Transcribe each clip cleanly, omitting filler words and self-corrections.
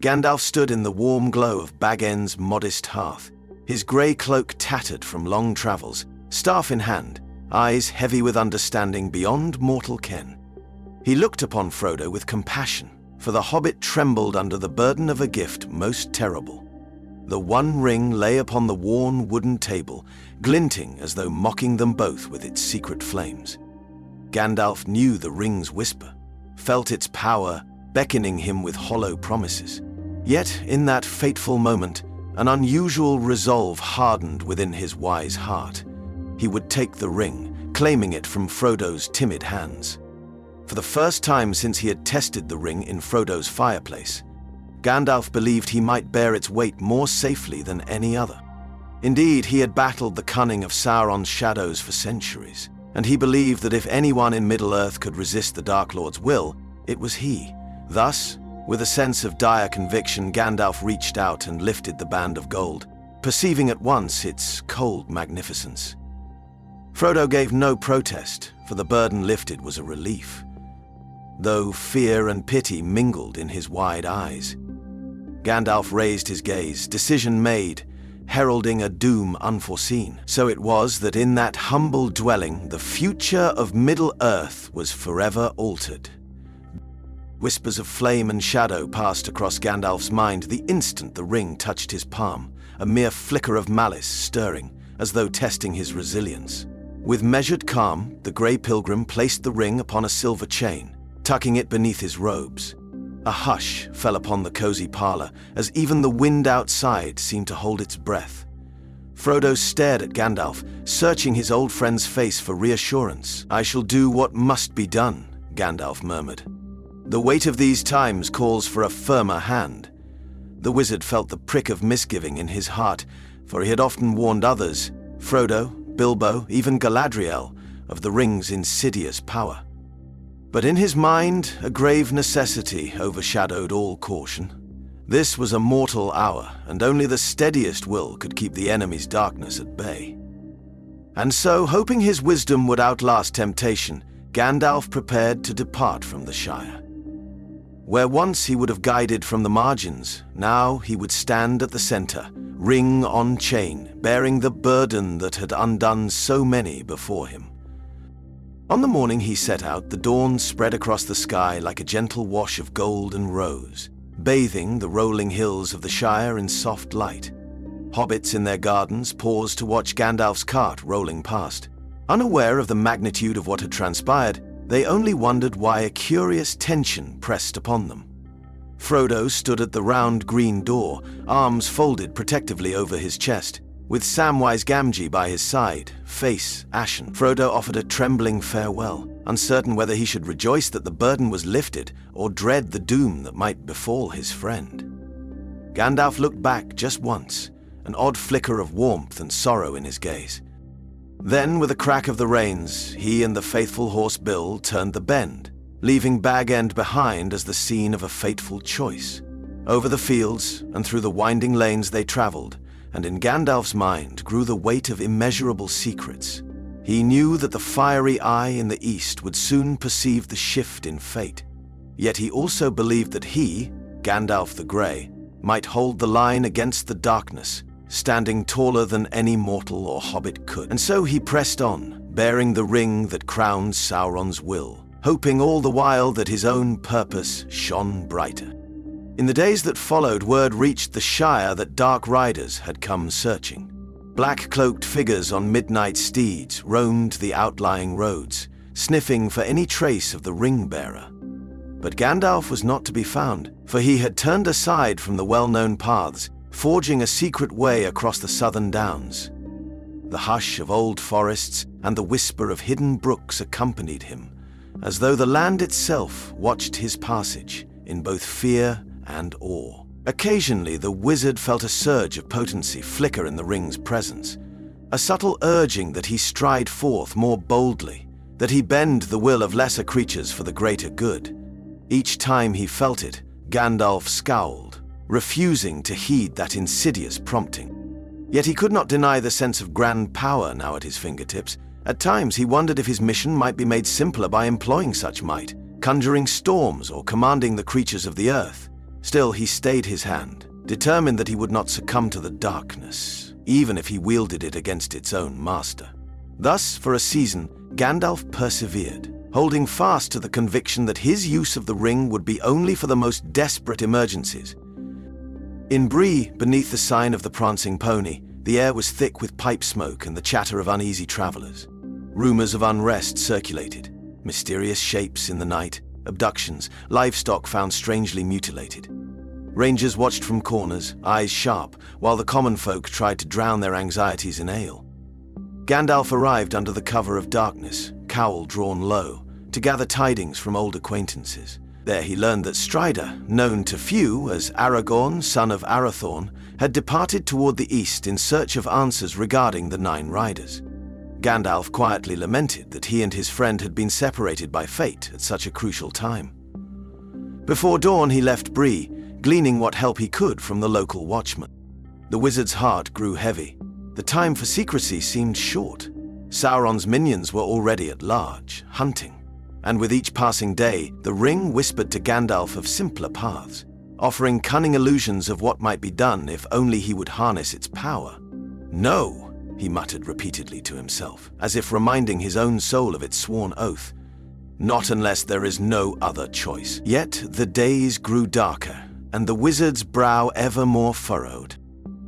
Gandalf stood in the warm glow of Bag End's modest hearth, his grey cloak tattered from long travels, staff in hand, eyes heavy with understanding beyond mortal ken. He looked upon Frodo with compassion, for the hobbit trembled under the burden of a gift most terrible. The One Ring lay upon the worn wooden table, glinting as though mocking them both with its secret flames. Gandalf knew the ring's whisper, felt its power beckoning him with hollow promises. Yet, in that fateful moment, an unusual resolve hardened within his wise heart. He would take the ring, claiming it from Frodo's timid hands. For the first time since he had tested the ring in Frodo's fireplace, Gandalf believed he might bear its weight more safely than any other. Indeed, he had battled the cunning of Sauron's shadows for centuries, and he believed that if anyone in Middle-earth could resist the Dark Lord's will, it was he. Thus, with a sense of dire conviction, Gandalf reached out and lifted the band of gold, perceiving at once its cold magnificence. Frodo gave no protest, for the burden lifted was a relief, though fear and pity mingled in his wide eyes. Gandalf raised his gaze, decision made, heralding a doom unforeseen. So it was that in that humble dwelling, the future of Middle-earth was forever altered. Whispers of flame and shadow passed across Gandalf's mind the instant the ring touched his palm, a mere flicker of malice stirring, as though testing his resilience. With measured calm, the grey pilgrim placed the ring upon a silver chain, tucking it beneath his robes. A hush fell upon the cozy parlor, as even the wind outside seemed to hold its breath. Frodo stared at Gandalf, searching his old friend's face for reassurance. "I shall do what must be done," Gandalf murmured. "The weight of these times calls for a firmer hand." The wizard felt the prick of misgiving in his heart, for he had often warned others, Frodo, Bilbo, even Galadriel, of the ring's insidious power. But in his mind, a grave necessity overshadowed all caution. This was a mortal hour, and only the steadiest will could keep the enemy's darkness at bay. And so, hoping his wisdom would outlast temptation, Gandalf prepared to depart from the Shire. Where once he would have guided from the margins, now he would stand at the center, ring on chain, bearing the burden that had undone so many before him. On the morning he set out, the dawn spread across the sky like a gentle wash of gold and rose, bathing the rolling hills of the Shire in soft light. Hobbits in their gardens paused to watch Gandalf's cart rolling past. Unaware of the magnitude of what had transpired, they only wondered why a curious tension pressed upon them. Frodo stood at the round green door, arms folded protectively over his chest. With Samwise Gamgee by his side, face ashen, Frodo offered a trembling farewell, uncertain whether he should rejoice that the burden was lifted or dread the doom that might befall his friend. Gandalf looked back just once, an odd flicker of warmth and sorrow in his gaze. Then, with a crack of the reins, he and the faithful horse Bill turned the bend, leaving Bag End behind as the scene of a fateful choice. Over the fields and through the winding lanes they traveled, and in Gandalf's mind grew the weight of immeasurable secrets. He knew that the fiery eye in the east would soon perceive the shift in fate. Yet he also believed that he, Gandalf the Grey, might hold the line against the darkness, standing taller than any mortal or hobbit could. And so he pressed on, bearing the ring that crowned Sauron's will, hoping all the while that his own purpose shone brighter. In the days that followed, word reached the Shire that dark riders had come searching. Black-cloaked figures on midnight steeds roamed the outlying roads, sniffing for any trace of the ring-bearer. But Gandalf was not to be found, for he had turned aside from the well-known paths, forging a secret way across the southern downs. The hush of old forests and the whisper of hidden brooks accompanied him, as though the land itself watched his passage in both fear and awe. Occasionally, the wizard felt a surge of potency flicker in the ring's presence, a subtle urging that he stride forth more boldly, that he bend the will of lesser creatures for the greater good. Each time he felt it, Gandalf scowled, refusing to heed that insidious prompting. Yet he could not deny the sense of grand power now at his fingertips. At times he wondered if his mission might be made simpler by employing such might, conjuring storms or commanding the creatures of the earth. Still, he stayed his hand, determined that he would not succumb to the darkness, even if he wielded it against its own master. Thus, for a season, Gandalf persevered, holding fast to the conviction that his use of the ring would be only for the most desperate emergencies. In Bree, beneath the sign of the Prancing Pony, the air was thick with pipe smoke and the chatter of uneasy travelers. Rumors of unrest circulated, mysterious shapes in the night, abductions, livestock found strangely mutilated. Rangers watched from corners, eyes sharp, while the common folk tried to drown their anxieties in ale. Gandalf arrived under the cover of darkness, cowl drawn low, to gather tidings from old acquaintances. There he learned that Strider, known to few as Aragorn, son of Arathorn, had departed toward the east in search of answers regarding the Nine Riders. Gandalf quietly lamented that he and his friend had been separated by fate at such a crucial time. Before dawn he left Bree, gleaning what help he could from the local watchman. The wizard's heart grew heavy. The time for secrecy seemed short. Sauron's minions were already at large, hunting. And with each passing day, the ring whispered to Gandalf of simpler paths, offering cunning illusions of what might be done if only he would harness its power. "No," he muttered repeatedly to himself, as if reminding his own soul of its sworn oath. "Not unless there is no other choice." Yet the days grew darker, and the wizard's brow ever more furrowed.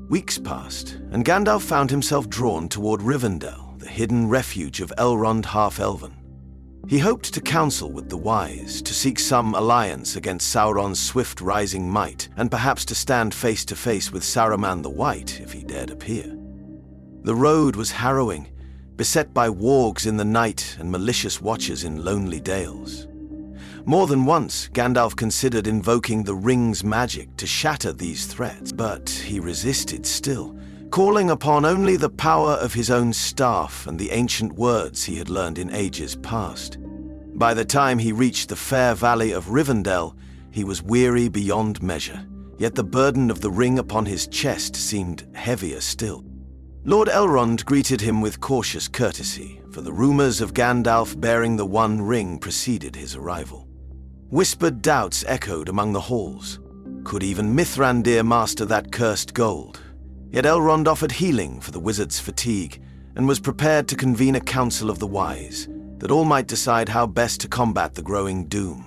Weeks passed, and Gandalf found himself drawn toward Rivendell, the hidden refuge of Elrond Half-Elven. He hoped to counsel with the wise, to seek some alliance against Sauron's swift rising might, and perhaps to stand face to face with Saruman the White if he dared appear. The road was harrowing, beset by wargs in the night and malicious watchers in lonely dales. More than once, Gandalf considered invoking the ring's magic to shatter these threats, but he resisted still, calling upon only the power of his own staff and the ancient words he had learned in ages past. By the time he reached the fair valley of Rivendell, he was weary beyond measure, yet the burden of the ring upon his chest seemed heavier still. Lord Elrond greeted him with cautious courtesy, for the rumors of Gandalf bearing the One Ring preceded his arrival. Whispered doubts echoed among the halls. Could even Mithrandir master that cursed gold? Yet Elrond offered healing for the wizard's fatigue, and was prepared to convene a council of the wise, that all might decide how best to combat the growing doom.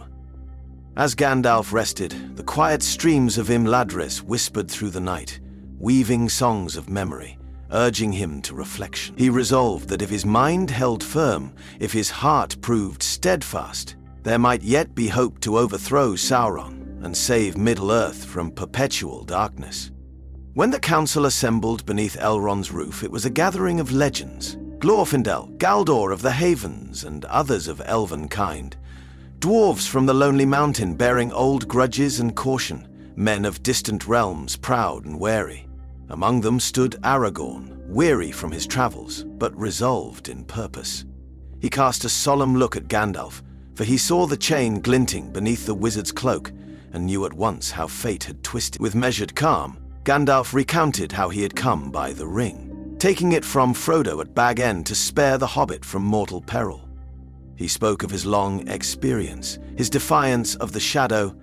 As Gandalf rested, the quiet streams of Imladris whispered through the night, weaving songs of memory, urging him to reflection. He resolved that if his mind held firm, if his heart proved steadfast, there might yet be hope to overthrow Sauron and save Middle-earth from perpetual darkness. When the council assembled beneath Elrond's roof, it was a gathering of legends. Glorfindel, Galdor of the Havens, and others of elven kind. Dwarves from the Lonely Mountain bearing old grudges and caution, men of distant realms proud and wary. Among them stood Aragorn, weary from his travels, but resolved in purpose. He cast a solemn look at Gandalf, for he saw the chain glinting beneath the wizard's cloak, and knew at once how fate had twisted. With measured calm, Gandalf recounted how he had come by the ring, taking it from Frodo at Bag End to spare the hobbit from mortal peril. He spoke of his long experience, his defiance of the shadow,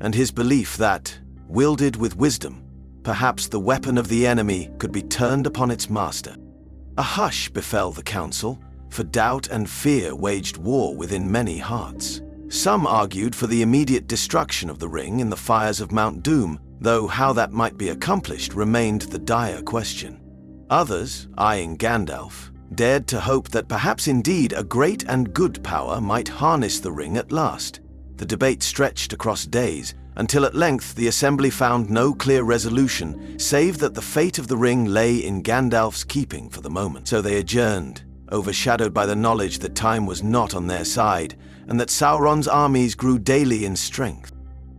and his belief that, wielded with wisdom, perhaps the weapon of the enemy could be turned upon its master. A hush befell the council, for doubt and fear waged war within many hearts. Some argued for the immediate destruction of the ring in the fires of Mount Doom, though how that might be accomplished remained the dire question. Others, eyeing Gandalf, dared to hope that perhaps indeed a great and good power might harness the ring at last. The debate stretched across days, until at length the assembly found no clear resolution, save that the fate of the ring lay in Gandalf's keeping for the moment. So they adjourned, overshadowed by the knowledge that time was not on their side, and that Sauron's armies grew daily in strength.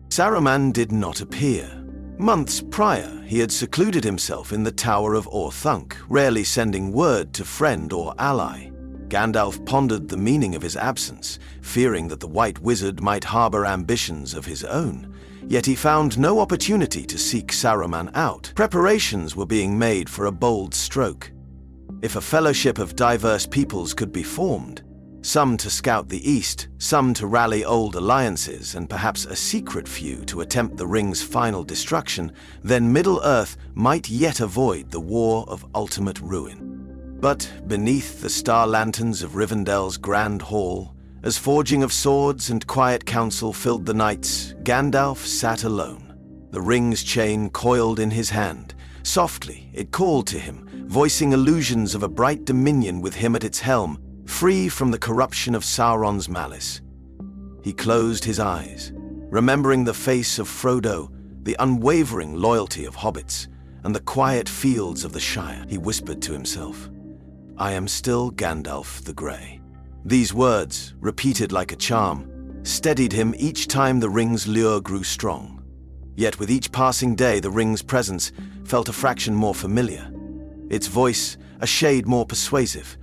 Saruman did not appear. Months prior, he had secluded himself in the Tower of Orthanc, rarely sending word to friend or ally. Gandalf pondered the meaning of his absence, fearing that the White Wizard might harbor ambitions of his own. Yet he found no opportunity to seek Saruman out. Preparations were being made for a bold stroke. If a fellowship of diverse peoples could be formed, some to scout the east, some to rally old alliances, and perhaps a secret few to attempt the ring's final destruction, then Middle-earth might yet avoid the war of ultimate ruin. But beneath the star lanterns of Rivendell's grand hall, as forging of swords and quiet counsel filled the nights, Gandalf sat alone, the ring's chain coiled in his hand. Softly it called to him, voicing illusions of a bright dominion with him at its helm, free from the corruption of Sauron's malice. He closed his eyes, remembering the face of Frodo, the unwavering loyalty of hobbits, and the quiet fields of the Shire. He whispered to himself, "I am still Gandalf the Grey." These words, repeated like a charm, steadied him each time the ring's lure grew strong. Yet with each passing day, the ring's presence felt a fraction more familiar, its voice a shade more persuasive,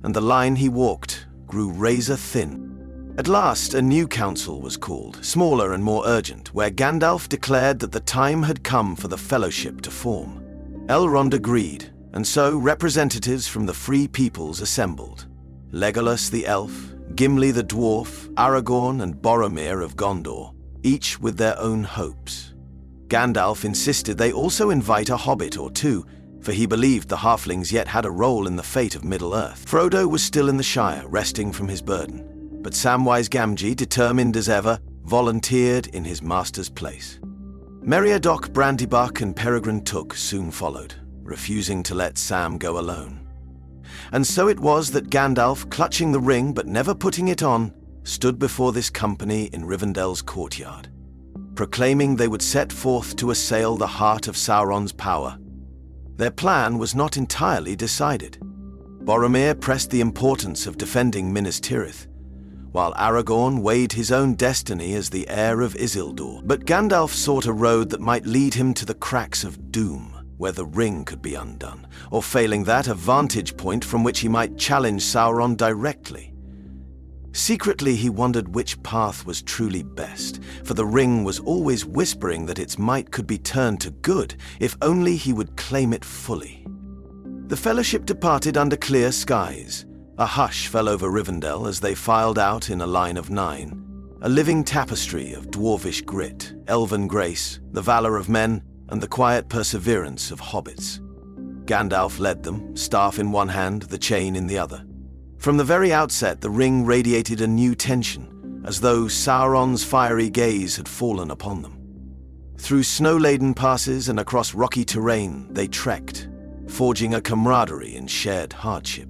and the line he walked grew razor-thin. At last, a new council was called, smaller and more urgent, where Gandalf declared that the time had come for the Fellowship to form. Elrond agreed, and so representatives from the Free Peoples assembled. Legolas the elf, Gimli the dwarf, Aragorn and Boromir of Gondor, each with their own hopes. Gandalf insisted they also invite a hobbit or two, for he believed the halflings yet had a role in the fate of Middle-earth. Frodo was still in the Shire, resting from his burden, but Samwise Gamgee, determined as ever, volunteered in his master's place. Meriadoc Brandybuck and Peregrine Took soon followed, refusing to let Sam go alone. And so it was that Gandalf, clutching the ring but never putting it on, stood before this company in Rivendell's courtyard, proclaiming they would set forth to assail the heart of Sauron's power. Their plan was not entirely decided. Boromir pressed the importance of defending Minas Tirith, while Aragorn weighed his own destiny as the heir of Isildur. But Gandalf sought a road that might lead him to the cracks of doom, where the ring could be undone, or failing that, a vantage point from which he might challenge Sauron directly. Secretly, he wondered which path was truly best, for the ring was always whispering that its might could be turned to good if only he would claim it fully. The Fellowship departed under clear skies. A hush fell over Rivendell as they filed out in a line of 9, a living tapestry of dwarvish grit, elven grace, the valor of men, and the quiet perseverance of hobbits. Gandalf led them, staff in one hand, the chain in the other. From the very outset, the ring radiated a new tension, as though Sauron's fiery gaze had fallen upon them. Through snow-laden passes and across rocky terrain, they trekked, forging a camaraderie in shared hardship.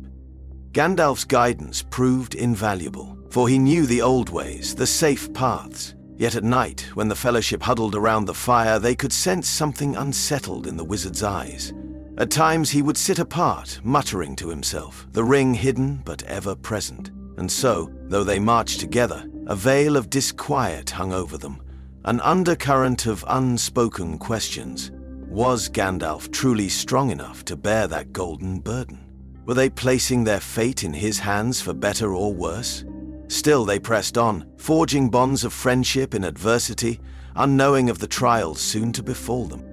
Gandalf's guidance proved invaluable, for he knew the old ways, the safe paths. Yet at night, when the Fellowship huddled around the fire, they could sense something unsettled in the wizard's eyes. At times he would sit apart, muttering to himself, the ring hidden but ever present. And so, though they marched together, a veil of disquiet hung over them, an undercurrent of unspoken questions. Was Gandalf truly strong enough to bear that golden burden? Were they placing their fate in his hands for better or worse? Still they pressed on, forging bonds of friendship in adversity, unknowing of the trials soon to befall them.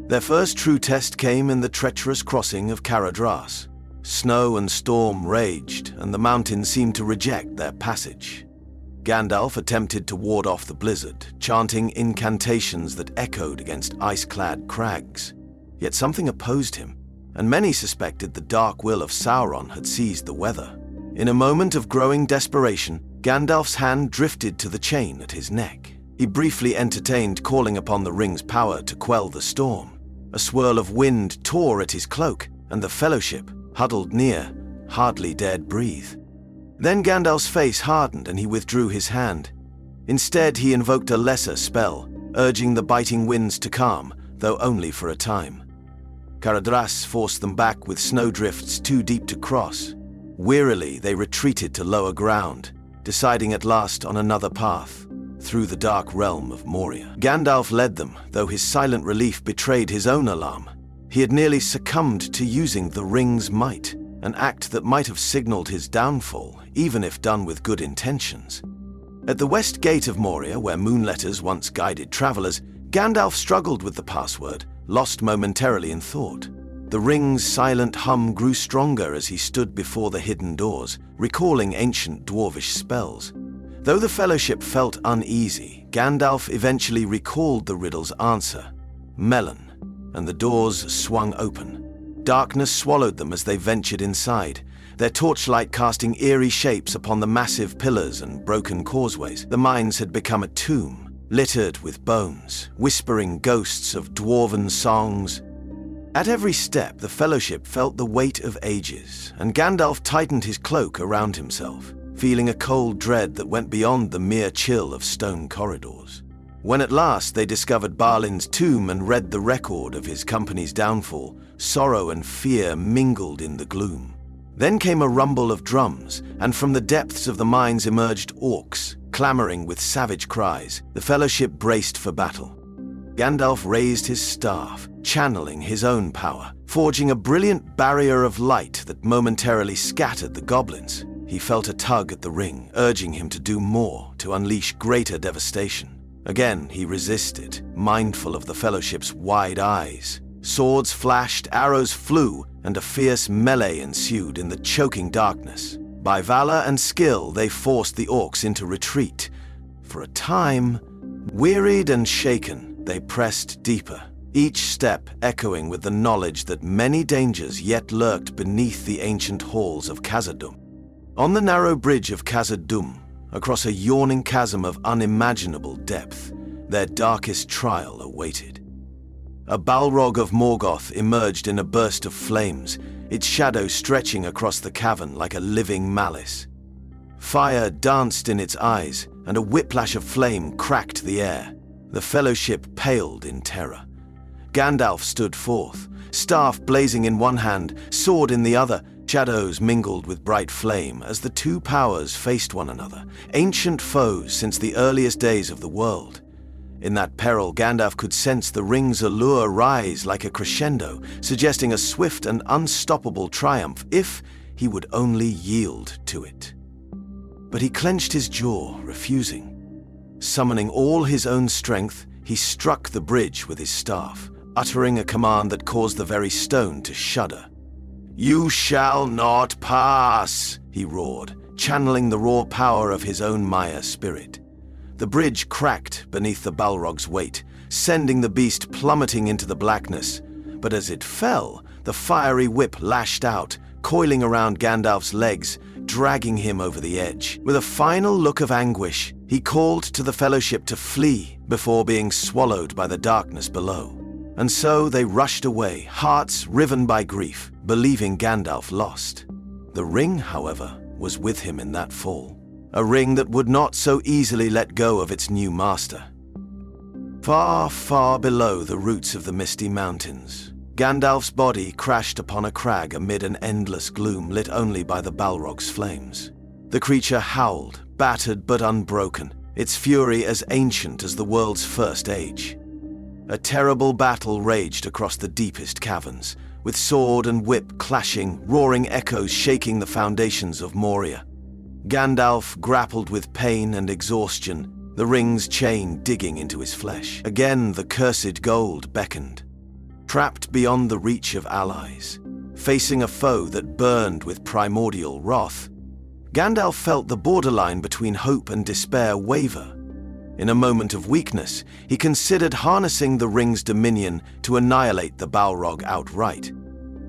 Their first true test came in the treacherous crossing of Caradhras. Snow and storm raged, and the mountains seemed to reject their passage. Gandalf attempted to ward off the blizzard, chanting incantations that echoed against ice-clad crags. Yet something opposed him, and many suspected the dark will of Sauron had seized the weather. In a moment of growing desperation, Gandalf's hand drifted to the chain at his neck. He briefly entertained calling upon the ring's power to quell the storm. A swirl of wind tore at his cloak, and the Fellowship, huddled near, hardly dared breathe. Then Gandalf's face hardened and he withdrew his hand. Instead, he invoked a lesser spell, urging the biting winds to calm, though only for a time. Caradhras forced them back with snowdrifts too deep to cross. Wearily, they retreated to lower ground, deciding at last on another path, through the dark realm of Moria. Gandalf led them, though his silent relief betrayed his own alarm. He had nearly succumbed to using the ring's might, an act that might have signaled his downfall, even if done with good intentions. At the west gate of Moria, where moonletters once guided travelers, Gandalf struggled with the password, lost momentarily in thought. The ring's silent hum grew stronger as he stood before the hidden doors, recalling ancient dwarvish spells. Though the Fellowship felt uneasy, Gandalf eventually recalled the riddle's answer, melon, and the doors swung open. Darkness swallowed them as they ventured inside, their torchlight casting eerie shapes upon the massive pillars and broken causeways. The mines had become a tomb, littered with bones, whispering ghosts of dwarven songs. At every step, the Fellowship felt the weight of ages, and Gandalf tightened his cloak around himself, feeling a cold dread that went beyond the mere chill of stone corridors. When at last they discovered Balin's tomb and read the record of his company's downfall, sorrow and fear mingled in the gloom. Then came a rumble of drums, and from the depths of the mines emerged orcs, clamoring with savage cries. The Fellowship braced for battle. Gandalf raised his staff, channeling his own power, forging a brilliant barrier of light that momentarily scattered the goblins. He felt a tug at the ring, urging him to do more, to unleash greater devastation. Again, he resisted, mindful of the Fellowship's wide eyes. Swords flashed, arrows flew, and a fierce melee ensued in the choking darkness. By valor and skill, they forced the orcs into retreat. For a time, wearied and shaken, they pressed deeper, each step echoing with the knowledge that many dangers yet lurked beneath the ancient halls of Khazad-dûm. On the narrow bridge of Khazad-dûm, across a yawning chasm of unimaginable depth, their darkest trial awaited. A Balrog of Morgoth emerged in a burst of flames, its shadow stretching across the cavern like a living malice. Fire danced in its eyes, and a whiplash of flame cracked the air. The Fellowship paled in terror. Gandalf stood forth, staff blazing in one hand, sword in the other. Shadows mingled with bright flame as the two powers faced one another, ancient foes since the earliest days of the world. In that peril, Gandalf could sense the ring's allure rise like a crescendo, suggesting a swift and unstoppable triumph if he would only yield to it. But he clenched his jaw, refusing. Summoning all his own strength, he struck the bridge with his staff, uttering a command that caused the very stone to shudder. "You shall not pass," he roared, channeling the raw power of his own Maya spirit. The bridge cracked beneath the Balrog's weight, sending the beast plummeting into the blackness. But as it fell, the fiery whip lashed out, coiling around Gandalf's legs, dragging him over the edge. With a final look of anguish, he called to the Fellowship to flee before being swallowed by the darkness below. And so they rushed away, hearts riven by grief, believing Gandalf lost. The ring, however, was with him in that fall. A ring that would not so easily let go of its new master. Far, far below the roots of the misty mountains, Gandalf's body crashed upon a crag amid an endless gloom lit only by the Balrog's flames. The creature howled, battered but unbroken, its fury as ancient as the world's first age. A terrible battle raged across the deepest caverns, with sword and whip clashing, roaring echoes shaking the foundations of Moria. Gandalf grappled with pain and exhaustion, the ring's chain digging into his flesh. Again the cursed gold beckoned. Trapped beyond the reach of allies, facing a foe that burned with primordial wrath, Gandalf felt the borderline between hope and despair waver. In a moment of weakness, he considered harnessing the ring's dominion to annihilate the Balrog outright.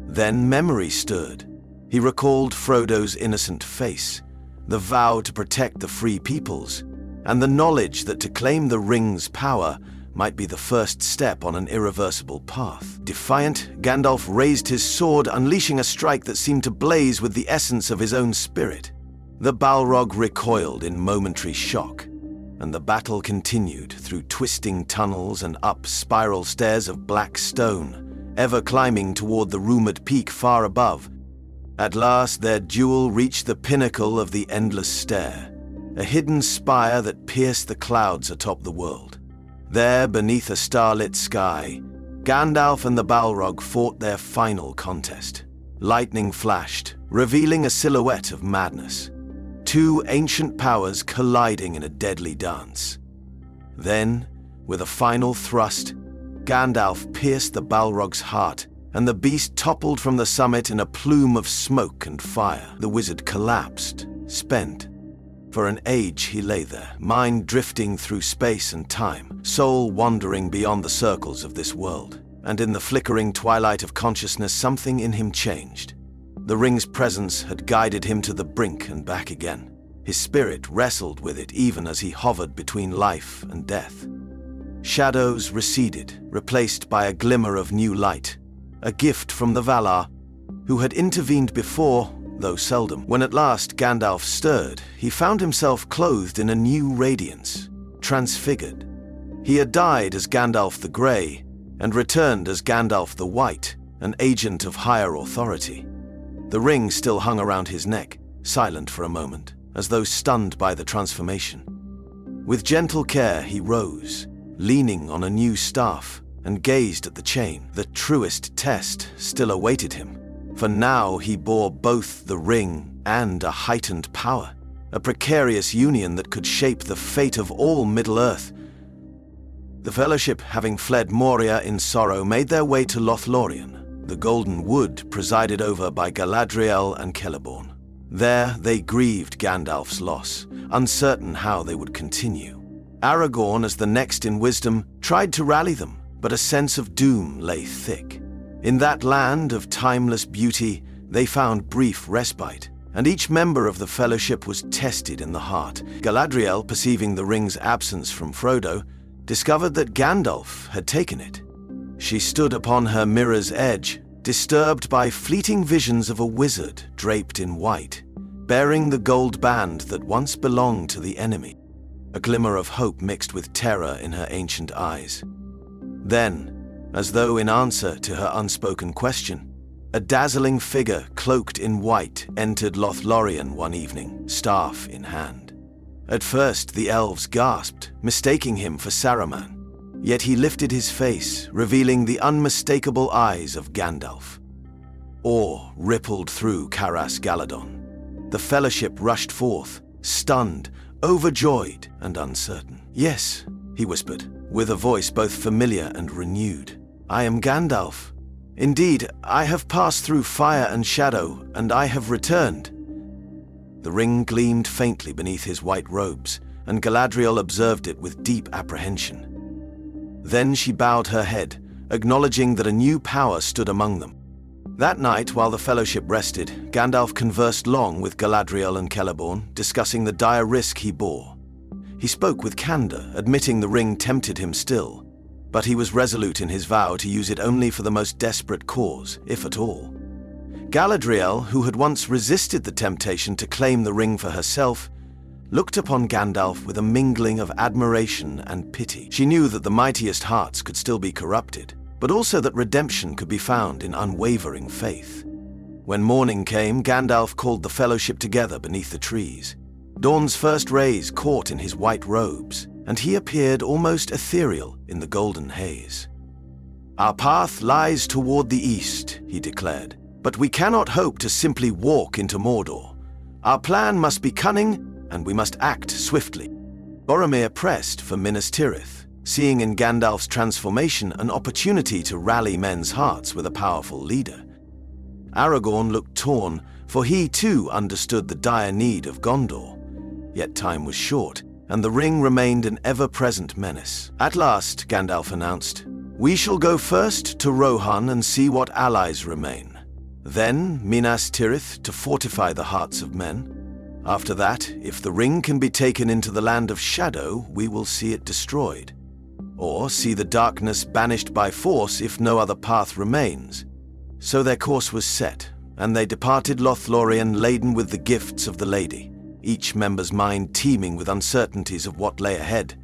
Then memory stirred. He recalled Frodo's innocent face, the vow to protect the free peoples, and the knowledge that to claim the ring's power might be the first step on an irreversible path. Defiant, Gandalf raised his sword, unleashing a strike that seemed to blaze with the essence of his own spirit. The Balrog recoiled in momentary shock, and the battle continued through twisting tunnels and up spiral stairs of black stone, ever climbing toward the rumored peak far above. At last their duel reached the pinnacle of the endless stair, a hidden spire that pierced the clouds atop the world. There, beneath a starlit sky, Gandalf and the Balrog fought their final contest. Lightning flashed, revealing a silhouette of madness. Two ancient powers colliding in a deadly dance. Then, with a final thrust, Gandalf pierced the Balrog's heart, and the beast toppled from the summit in a plume of smoke and fire. The wizard collapsed, spent. For an age he lay there, mind drifting through space and time, soul wandering beyond the circles of this world. And in the flickering twilight of consciousness, something in him changed. The ring's presence had guided him to the brink and back again. His spirit wrestled with it even as he hovered between life and death. Shadows receded, replaced by a glimmer of new light, a gift from the Valar, who had intervened before, though seldom. When at last Gandalf stirred, he found himself clothed in a new radiance, transfigured. He had died as Gandalf the Grey, and returned as Gandalf the White, an agent of higher authority. The ring still hung around his neck, silent for a moment, as though stunned by the transformation. With gentle care he rose, leaning on a new staff, and gazed at the chain. The truest test still awaited him, for now he bore both the ring and a heightened power, a precarious union that could shape the fate of all Middle-earth. The Fellowship, having fled Moria in sorrow, made their way to Lothlorien, the Golden Wood presided over by Galadriel and Celeborn. There they grieved Gandalf's loss, uncertain how they would continue. Aragorn, as the next in wisdom, tried to rally them, but a sense of doom lay thick. In that land of timeless beauty, they found brief respite, and each member of the Fellowship was tested in the heart. Galadriel, perceiving the ring's absence from Frodo, discovered that Gandalf had taken it. She stood upon her mirror's edge, disturbed by fleeting visions of a wizard draped in white, bearing the gold band that once belonged to the enemy. A glimmer of hope mixed with terror in her ancient eyes. Then, as though in answer to her unspoken question, a dazzling figure cloaked in white entered Lothlorien one evening, staff in hand. At first the elves gasped, mistaking him for Saruman. Yet he lifted his face, revealing the unmistakable eyes of Gandalf. Awe rippled through Caras Galadon. The Fellowship rushed forth, stunned, overjoyed and uncertain. "Yes," he whispered, with a voice both familiar and renewed. "I am Gandalf. Indeed, I have passed through fire and shadow, and I have returned." The ring gleamed faintly beneath his white robes, and Galadriel observed it with deep apprehension. Then she bowed her head, acknowledging that a new power stood among them. That night, while the Fellowship rested, Gandalf conversed long with Galadriel and Celeborn, discussing the dire risk he bore. He spoke with candor, admitting the ring tempted him still, but he was resolute in his vow to use it only for the most desperate cause, if at all. Galadriel, who had once resisted the temptation to claim the ring for herself, looked upon Gandalf with a mingling of admiration and pity. She knew that the mightiest hearts could still be corrupted, but also that redemption could be found in unwavering faith. When morning came, Gandalf called the Fellowship together beneath the trees. Dawn's first rays caught in his white robes, and he appeared almost ethereal in the golden haze. "Our path lies toward the east," he declared, "but we cannot hope to simply walk into Mordor. Our plan must be cunning, and we must act swiftly." Boromir pressed for Minas Tirith, seeing in Gandalf's transformation an opportunity to rally men's hearts with a powerful leader. Aragorn looked torn, for he too understood the dire need of Gondor. Yet time was short, and the ring remained an ever-present menace. At last, Gandalf announced, "We shall go first to Rohan and see what allies remain. Then Minas Tirith to fortify the hearts of men. After that, if the ring can be taken into the land of shadow, we will see it destroyed. Or see the darkness banished by force if no other path remains." So their course was set, and they departed Lothlorien laden with the gifts of the Lady, each member's mind teeming with uncertainties of what lay ahead.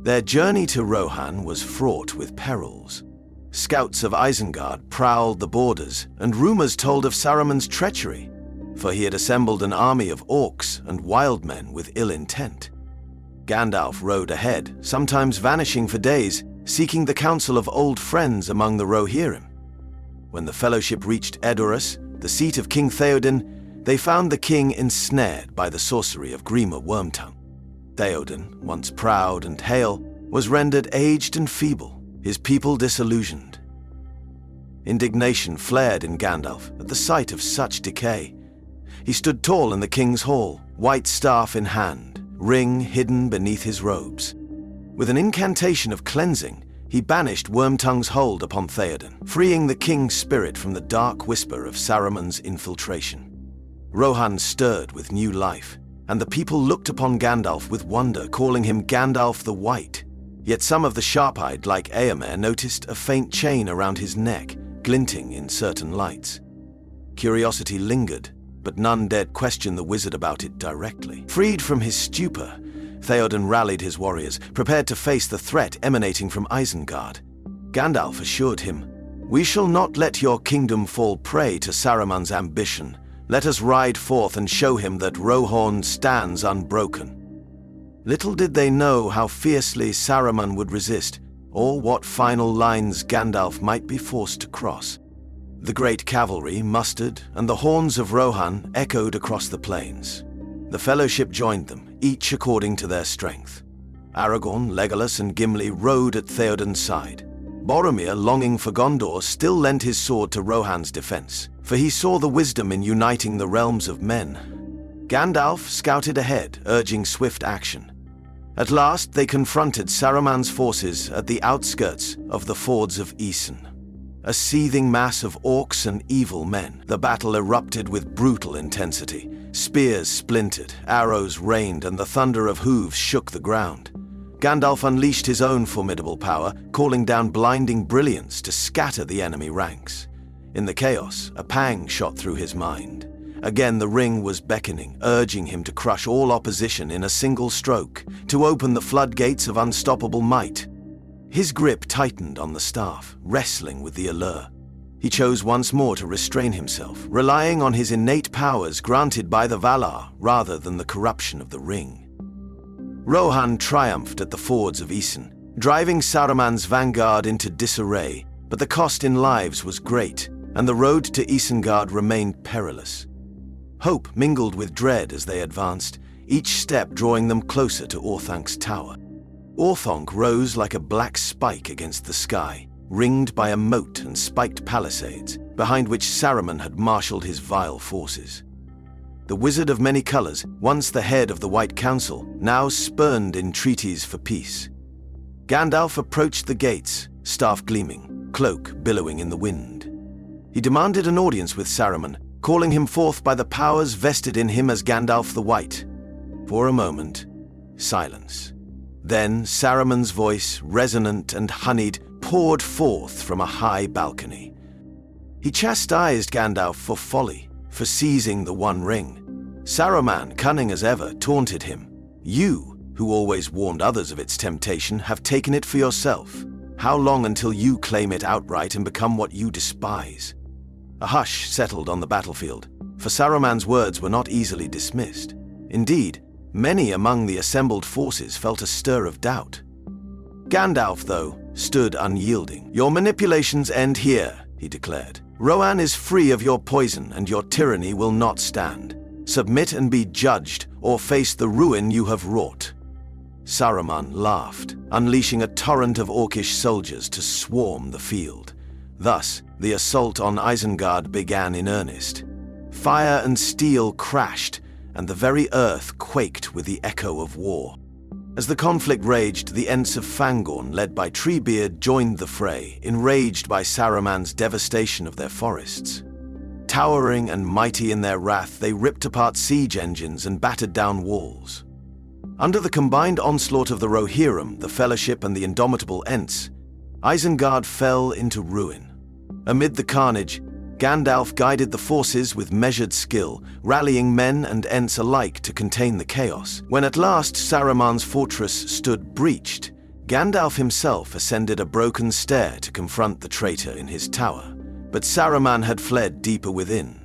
Their journey to Rohan was fraught with perils. Scouts of Isengard prowled the borders, and rumors told of Saruman's treachery, for he had assembled an army of orcs and wild men with ill intent. Gandalf rode ahead, sometimes vanishing for days, seeking the counsel of old friends among the Rohirrim. When the Fellowship reached Edoras, the seat of King Theoden, they found the king ensnared by the sorcery of Grima Wormtongue. Theoden, once proud and hale, was rendered aged and feeble, his people disillusioned. Indignation flared in Gandalf at the sight of such decay. He stood tall in the king's hall, white staff in hand, ring hidden beneath his robes. With an incantation of cleansing, he banished Wormtongue's hold upon Theoden, freeing the king's spirit from the dark whisper of Saruman's infiltration. Rohan stirred with new life, and the people looked upon Gandalf with wonder, calling him Gandalf the White. Yet some of the sharp-eyed, like Eomer, noticed a faint chain around his neck, glinting in certain lights. Curiosity lingered, but none dared question the wizard about it directly. Freed from his stupor, Theoden rallied his warriors, prepared to face the threat emanating from Isengard. Gandalf assured him, "We shall not let your kingdom fall prey to Saruman's ambition. Let us ride forth and show him that Rohan stands unbroken." Little did they know how fiercely Saruman would resist, or what final lines Gandalf might be forced to cross. The great cavalry mustered, and the horns of Rohan echoed across the plains. The Fellowship joined them, each according to their strength. Aragorn, Legolas, and Gimli rode at Theoden's side. Boromir, longing for Gondor, still lent his sword to Rohan's defense, for he saw the wisdom in uniting the realms of men. Gandalf scouted ahead, urging swift action. At last, they confronted Saruman's forces at the outskirts of the fords of Isen. A seething mass of orcs and evil men, the battle erupted with brutal intensity. Spears splintered, arrows rained, and the thunder of hooves shook the ground. Gandalf unleashed his own formidable power, calling down blinding brilliance to scatter the enemy ranks. In the chaos, a pang shot through his mind. Again the ring was beckoning, urging him to crush all opposition in a single stroke, to open the floodgates of unstoppable might. His grip tightened on the staff, wrestling with the allure. He chose once more to restrain himself, relying on his innate powers granted by the Valar rather than the corruption of the ring. Rohan triumphed at the fords of Isen, driving Saruman's vanguard into disarray, but the cost in lives was great, and the road to Isengard remained perilous. Hope mingled with dread as they advanced, each step drawing them closer to Orthank's tower. Orthanc rose like a black spike against the sky, ringed by a moat and spiked palisades, behind which Saruman had marshaled his vile forces. The Wizard of Many Colors, once the head of the White Council, now spurned entreaties for peace. Gandalf approached the gates, staff gleaming, cloak billowing in the wind. He demanded an audience with Saruman, calling him forth by the powers vested in him as Gandalf the White. For a moment, silence. Then Saruman's voice, resonant and honeyed, poured forth from a high balcony. He chastised Gandalf for folly, for seizing the One Ring. Saruman, cunning as ever, taunted him. "You, who always warned others of its temptation, have taken it for yourself. How long until you claim it outright and become what you despise?" A hush settled on the battlefield, for Saruman's words were not easily dismissed. Indeed, many among the assembled forces felt a stir of doubt. Gandalf, though, stood unyielding. "Your manipulations end here," he declared. "Rohan is free of your poison, and your tyranny will not stand. Submit and be judged, or face the ruin you have wrought." Saruman laughed, unleashing a torrent of orcish soldiers to swarm the field. Thus, the assault on Isengard began in earnest. Fire and steel crashed, and the very earth quaked with the echo of war. As the conflict raged, the Ents of Fangorn, led by Treebeard, joined the fray, enraged by Saruman's devastation of their forests. Towering and mighty in their wrath, they ripped apart siege engines and battered down walls. Under the combined onslaught of the Rohirrim, the Fellowship, and the indomitable Ents, Isengard fell into ruin. Amid the carnage, Gandalf guided the forces with measured skill, rallying men and Ents alike to contain the chaos. When at last Saruman's fortress stood breached, Gandalf himself ascended a broken stair to confront the traitor in his tower. But Saruman had fled deeper within.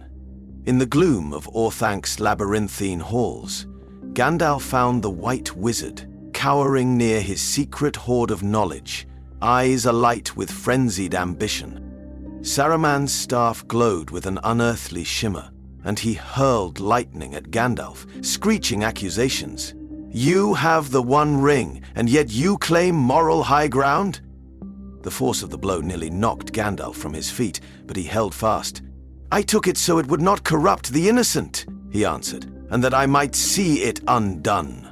In the gloom of Orthank's labyrinthine halls, Gandalf found the White Wizard, cowering near his secret hoard of knowledge, eyes alight with frenzied ambition. Saruman's staff glowed with an unearthly shimmer, and he hurled lightning at Gandalf, screeching accusations. "You have the One Ring, and yet you claim moral high ground?" The force of the blow nearly knocked Gandalf from his feet, but he held fast. "I took it so it would not corrupt the innocent," he answered, "and that I might see it undone."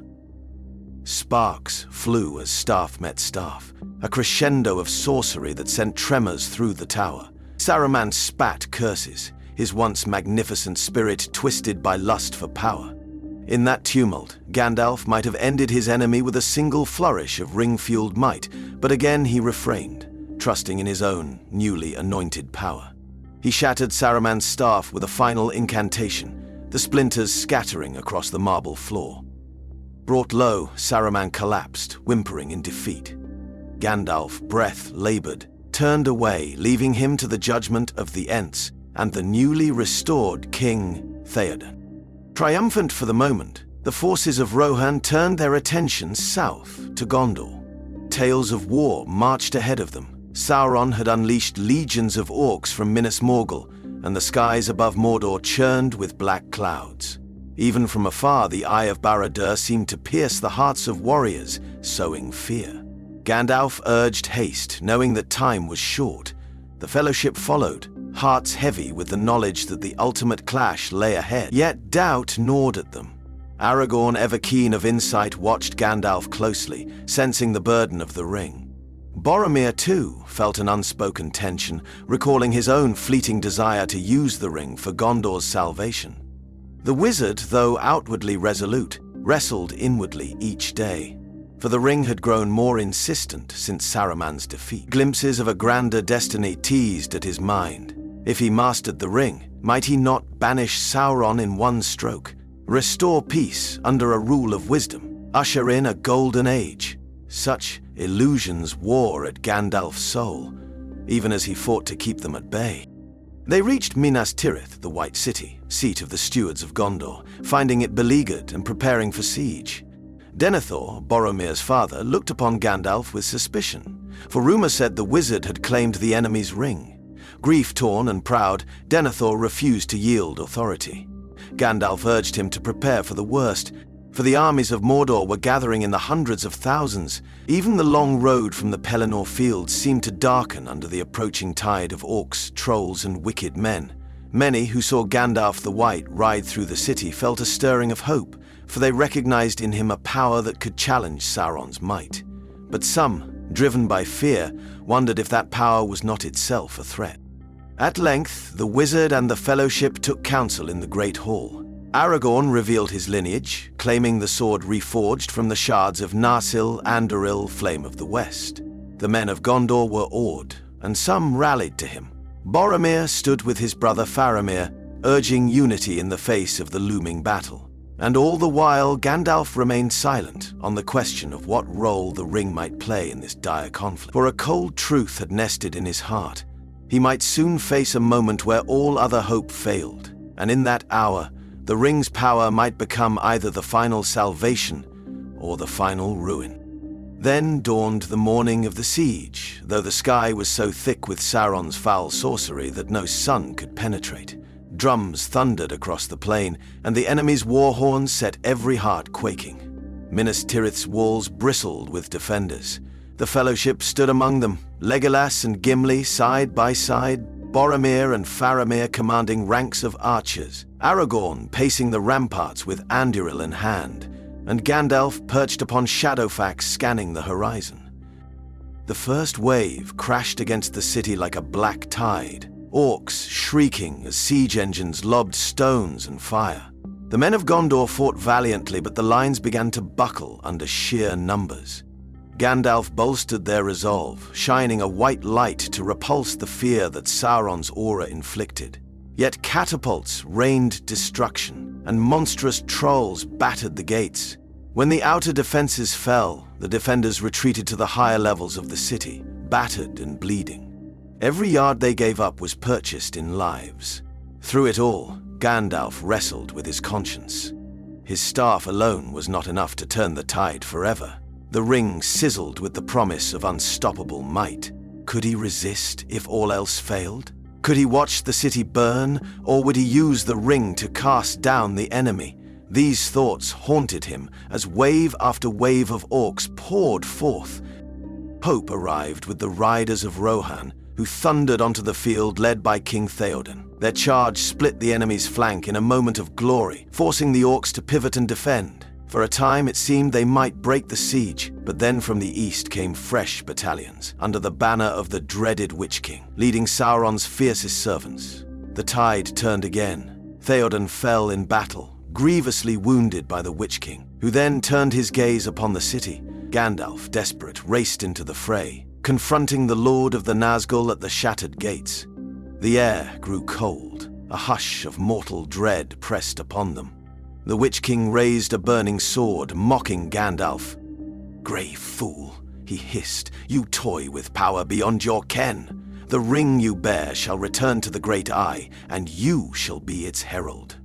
Sparks flew as staff met staff, a crescendo of sorcery that sent tremors through the tower. Saruman spat curses, his once magnificent spirit twisted by lust for power. In that tumult, Gandalf might have ended his enemy with a single flourish of ring-fueled might, but again he refrained, trusting in his own newly anointed power. He shattered Saruman's staff with a final incantation, the splinters scattering across the marble floor. Brought low, Saruman collapsed, whimpering in defeat. Gandalf, breath labored, turned away, leaving him to the judgment of the Ents and the newly restored King Theoden. Triumphant for the moment, the forces of Rohan turned their attention south to Gondor. Tales of war marched ahead of them. Sauron had unleashed legions of orcs from Minas Morgul, and the skies above Mordor churned with black clouds. Even from afar, the Eye of Barad-dûr seemed to pierce the hearts of warriors, sowing fear. Gandalf urged haste, knowing that time was short. The Fellowship followed, hearts heavy with the knowledge that the ultimate clash lay ahead. Yet doubt gnawed at them. Aragorn, ever keen of insight, watched Gandalf closely, sensing the burden of the ring. Boromir, too, felt an unspoken tension, recalling his own fleeting desire to use the ring for Gondor's salvation. The wizard, though outwardly resolute, wrestled inwardly each day. For the ring had grown more insistent since Saruman's defeat. Glimpses of a grander destiny teased at his mind. If he mastered the ring, might he not banish Sauron in one stroke, restore peace under a rule of wisdom, usher in a golden age? Such illusions wore at Gandalf's soul, even as he fought to keep them at bay. They reached Minas Tirith, the White City, seat of the stewards of Gondor, finding it beleaguered and preparing for siege. Denethor, Boromir's father, looked upon Gandalf with suspicion, for rumor said the wizard had claimed the enemy's ring. Grief-torn and proud, Denethor refused to yield authority. Gandalf urged him to prepare for the worst, for the armies of Mordor were gathering in the hundreds of thousands. Even the long road from the Pelennor fields seemed to darken under the approaching tide of orcs, trolls, and wicked men. Many who saw Gandalf the White ride through the city felt a stirring of hope, for they recognized in him a power that could challenge Sauron's might. But some, driven by fear, wondered if that power was not itself a threat. At length, the wizard and the Fellowship took counsel in the Great Hall. Aragorn revealed his lineage, claiming the sword reforged from the shards of Narsil, Anduril, Flame of the West. The men of Gondor were awed, and some rallied to him. Boromir stood with his brother Faramir, urging unity in the face of the looming battle. And all the while, Gandalf remained silent on the question of what role the ring might play in this dire conflict. For a cold truth had nested in his heart. He might soon face a moment where all other hope failed, and in that hour, the ring's power might become either the final salvation or the final ruin. Then dawned the morning of the siege, though the sky was so thick with Sauron's foul sorcery that no sun could penetrate. Drums thundered across the plain, and the enemy's war horns set every heart quaking. Minas Tirith's walls bristled with defenders. The Fellowship stood among them, Legolas and Gimli side by side, Boromir and Faramir commanding ranks of archers, Aragorn pacing the ramparts with Anduril in hand, and Gandalf perched upon Shadowfax scanning the horizon. The first wave crashed against the city like a black tide, orcs shrieking as siege engines lobbed stones and fire. The men of Gondor fought valiantly, but the lines began to buckle under sheer numbers. Gandalf bolstered their resolve, shining a white light to repulse the fear that Sauron's aura inflicted. Yet catapults rained destruction, and monstrous trolls battered the gates. When the outer defenses fell, the defenders retreated to the higher levels of the city, battered and bleeding. Every yard they gave up was purchased in lives. Through it all, Gandalf wrestled with his conscience. His staff alone was not enough to turn the tide forever. The ring sizzled with the promise of unstoppable might. Could he resist if all else failed? Could he watch the city burn, or would he use the ring to cast down the enemy? These thoughts haunted him as wave after wave of orcs poured forth. Hope arrived with the riders of Rohan, who thundered onto the field led by King Theoden. Their charge split the enemy's flank in a moment of glory, forcing the orcs to pivot and defend. For a time it seemed they might break the siege, but then from the east came fresh battalions, under the banner of the dreaded Witch King, leading Sauron's fiercest servants. The tide turned again. Theoden fell in battle, grievously wounded by the Witch King, who then turned his gaze upon the city. Gandalf, desperate, raced into the fray, confronting the Lord of the Nazgul at the shattered gates. The air grew cold. A hush of mortal dread pressed upon them. The Witch King raised a burning sword, mocking Gandalf. "Grey fool," he hissed, "you toy with power beyond your ken. The ring you bear shall return to the Great Eye, and you shall be its herald."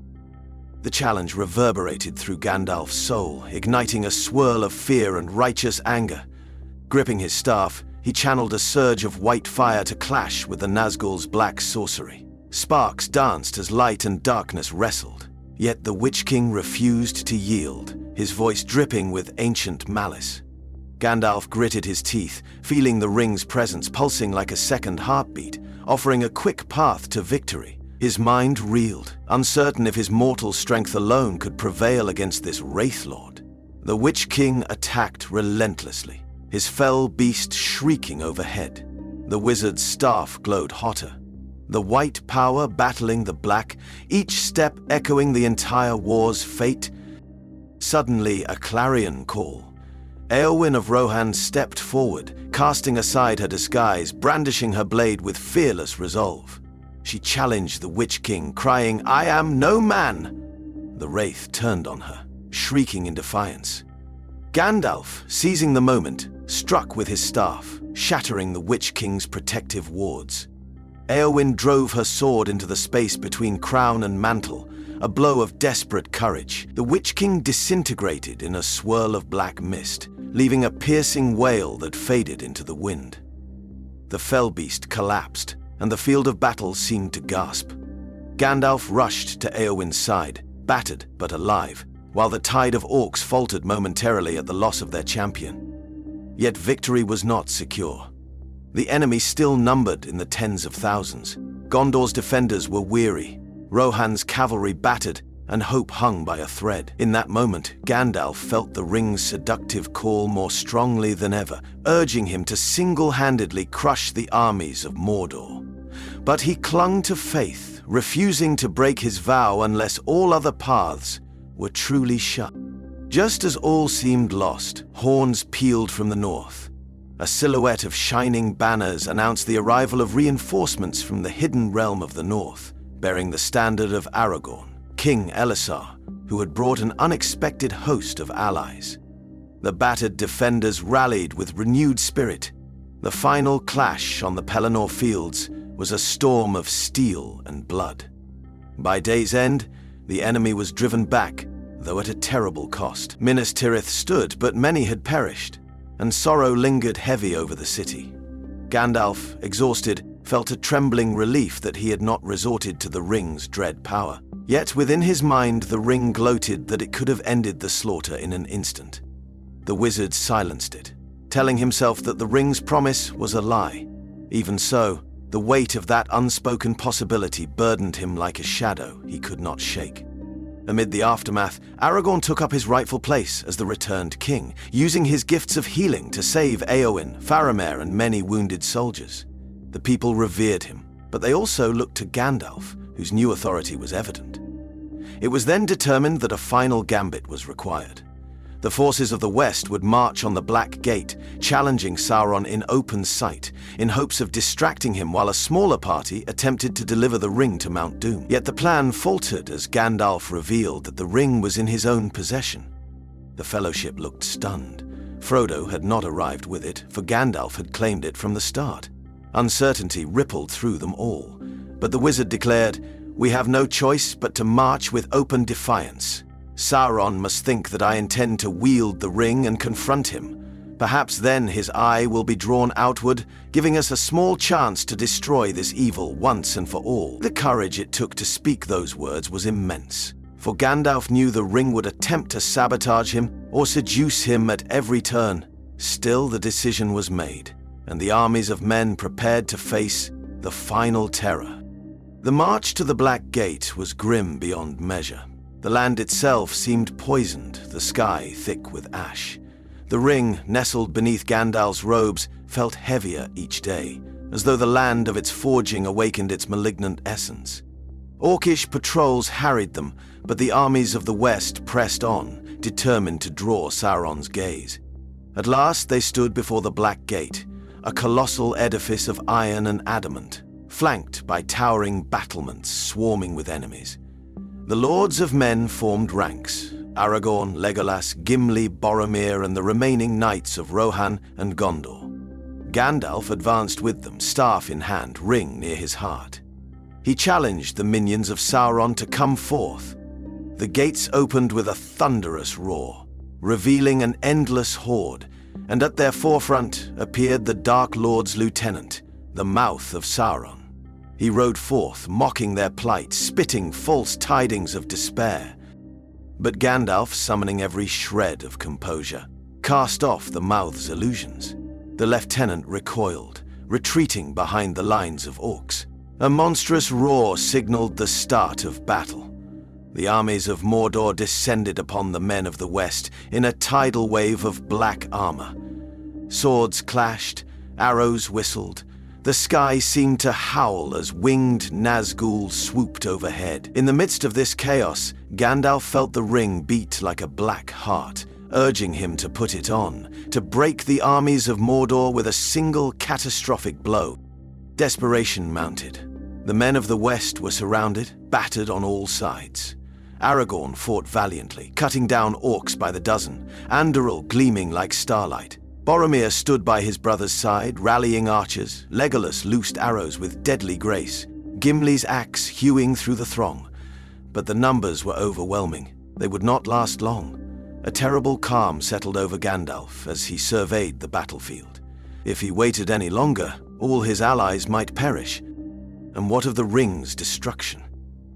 The challenge reverberated through Gandalf's soul, igniting a swirl of fear and righteous anger. Gripping his staff, he channeled a surge of white fire to clash with the Nazgul's black sorcery. Sparks danced as light and darkness wrestled. Yet the Witch King refused to yield, his voice dripping with ancient malice. Gandalf gritted his teeth, feeling the ring's presence pulsing like a second heartbeat, offering a quick path to victory. His mind reeled, uncertain if his mortal strength alone could prevail against this Wraithlord. The Witch King attacked relentlessly, his fell beast shrieking overhead. The wizard's staff glowed hotter. The white power battling the black, each step echoing the entire war's fate. Suddenly, a clarion call. Éowyn of Rohan stepped forward, casting aside her disguise, brandishing her blade with fearless resolve. She challenged the Witch King, crying, "I am no man!" The Wraith turned on her, shrieking in defiance. Gandalf, seizing the moment, struck with his staff, shattering the Witch King's protective wards. Éowyn drove her sword into the space between crown and mantle, a blow of desperate courage. The Witch King disintegrated in a swirl of black mist, leaving a piercing wail that faded into the wind. The fell beast collapsed, and the field of battle seemed to gasp. Gandalf rushed to Éowyn's side, battered but alive, while the tide of orcs faltered momentarily at the loss of their champion. Yet victory was not secure. The enemy still numbered in the tens of thousands. Gondor's defenders were weary, Rohan's cavalry battered, and hope hung by a thread. In that moment, Gandalf felt the ring's seductive call more strongly than ever, urging him to single-handedly crush the armies of Mordor. But he clung to faith, refusing to break his vow unless all other paths were truly shut. Just as all seemed lost, horns pealed from the north. A silhouette of shining banners announced the arrival of reinforcements from the hidden realm of the north, bearing the standard of Aragorn, King Elessar, who had brought an unexpected host of allies. The battered defenders rallied with renewed spirit. The final clash on the Pelennor fields was a storm of steel and blood. By day's end, the enemy was driven back, though at a terrible cost. Minas Tirith stood, but many had perished, and sorrow lingered heavy over the city. Gandalf, exhausted, felt a trembling relief that he had not resorted to the ring's dread power. Yet within his mind the ring gloated that it could have ended the slaughter in an instant. The wizard silenced it, telling himself that the ring's promise was a lie. Even so, the weight of that unspoken possibility burdened him like a shadow he could not shake. Amid the aftermath, Aragorn took up his rightful place as the returned king, using his gifts of healing to save Éowyn, Faramir, and many wounded soldiers. The people revered him, but they also looked to Gandalf, whose new authority was evident. It was then determined that a final gambit was required. The forces of the West would march on the Black Gate, challenging Sauron in open sight, in hopes of distracting him while a smaller party attempted to deliver the ring to Mount Doom. Yet the plan faltered as Gandalf revealed that the ring was in his own possession. The Fellowship looked stunned. Frodo had not arrived with it, for Gandalf had claimed it from the start. Uncertainty rippled through them all, but the wizard declared, "We have no choice but to march with open defiance. Sauron must think that I intend to wield the ring and confront him. Perhaps then his eye will be drawn outward, giving us a small chance to destroy this evil once and for all." The courage it took to speak those words was immense, for Gandalf knew the ring would attempt to sabotage him or seduce him at every turn. Still, the decision was made, and the armies of men prepared to face the final terror. The march to the Black Gate was grim beyond measure. The land itself seemed poisoned, the sky thick with ash. The ring, nestled beneath Gandalf's robes, felt heavier each day, as though the land of its forging awakened its malignant essence. Orcish patrols harried them, but the armies of the West pressed on, determined to draw Sauron's gaze. At last they stood before the Black Gate, a colossal edifice of iron and adamant, flanked by towering battlements swarming with enemies. The lords of men formed ranks: Aragorn, Legolas, Gimli, Boromir, and the remaining knights of Rohan and Gondor. Gandalf advanced with them, staff in hand, ring near his heart. He challenged the minions of Sauron to come forth. The gates opened with a thunderous roar, revealing an endless horde, and at their forefront appeared the Dark Lord's lieutenant, the mouth of Sauron. He rode forth, mocking their plight, spitting false tidings of despair. But Gandalf, summoning every shred of composure, cast off the mouth's illusions. The lieutenant recoiled, retreating behind the lines of orcs. A monstrous roar signaled the start of battle. The armies of Mordor descended upon the men of the West in a tidal wave of black armor. Swords clashed, arrows whistled. The sky seemed to howl as winged Nazgûl swooped overhead. In the midst of this chaos, Gandalf felt the ring beat like a black heart, urging him to put it on, to break the armies of Mordor with a single catastrophic blow. Desperation mounted. The men of the West were surrounded, battered on all sides. Aragorn fought valiantly, cutting down orcs by the dozen, Anduril gleaming like starlight. Boromir stood by his brother's side, rallying archers. Legolas loosed arrows with deadly grace, Gimli's axe hewing through the throng. But the numbers were overwhelming. They would not last long. A terrible calm settled over Gandalf as he surveyed the battlefield. If he waited any longer, all his allies might perish. And what of the ring's destruction?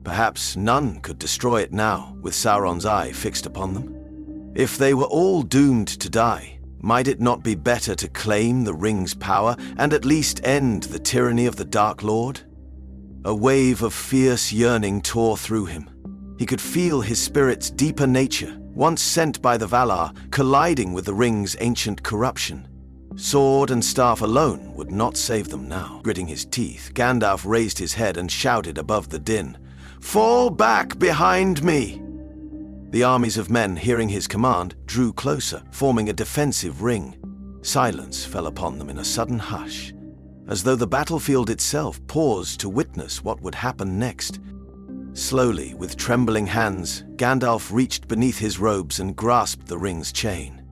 Perhaps none could destroy it now, with Sauron's eye fixed upon them. If they were all doomed to die, might it not be better to claim the ring's power and at least end the tyranny of the Dark Lord? A wave of fierce yearning tore through him. He could feel his spirit's deeper nature, once sent by the Valar, colliding with the ring's ancient corruption. Sword and staff alone would not save them now. Gritting his teeth, Gandalf raised his head and shouted above the din, "Fall back behind me!" The armies of men, hearing his command, drew closer, forming a defensive ring. Silence fell upon them in a sudden hush, as though the battlefield itself paused to witness what would happen next. Slowly, with trembling hands, Gandalf reached beneath his robes and grasped the ring's chain.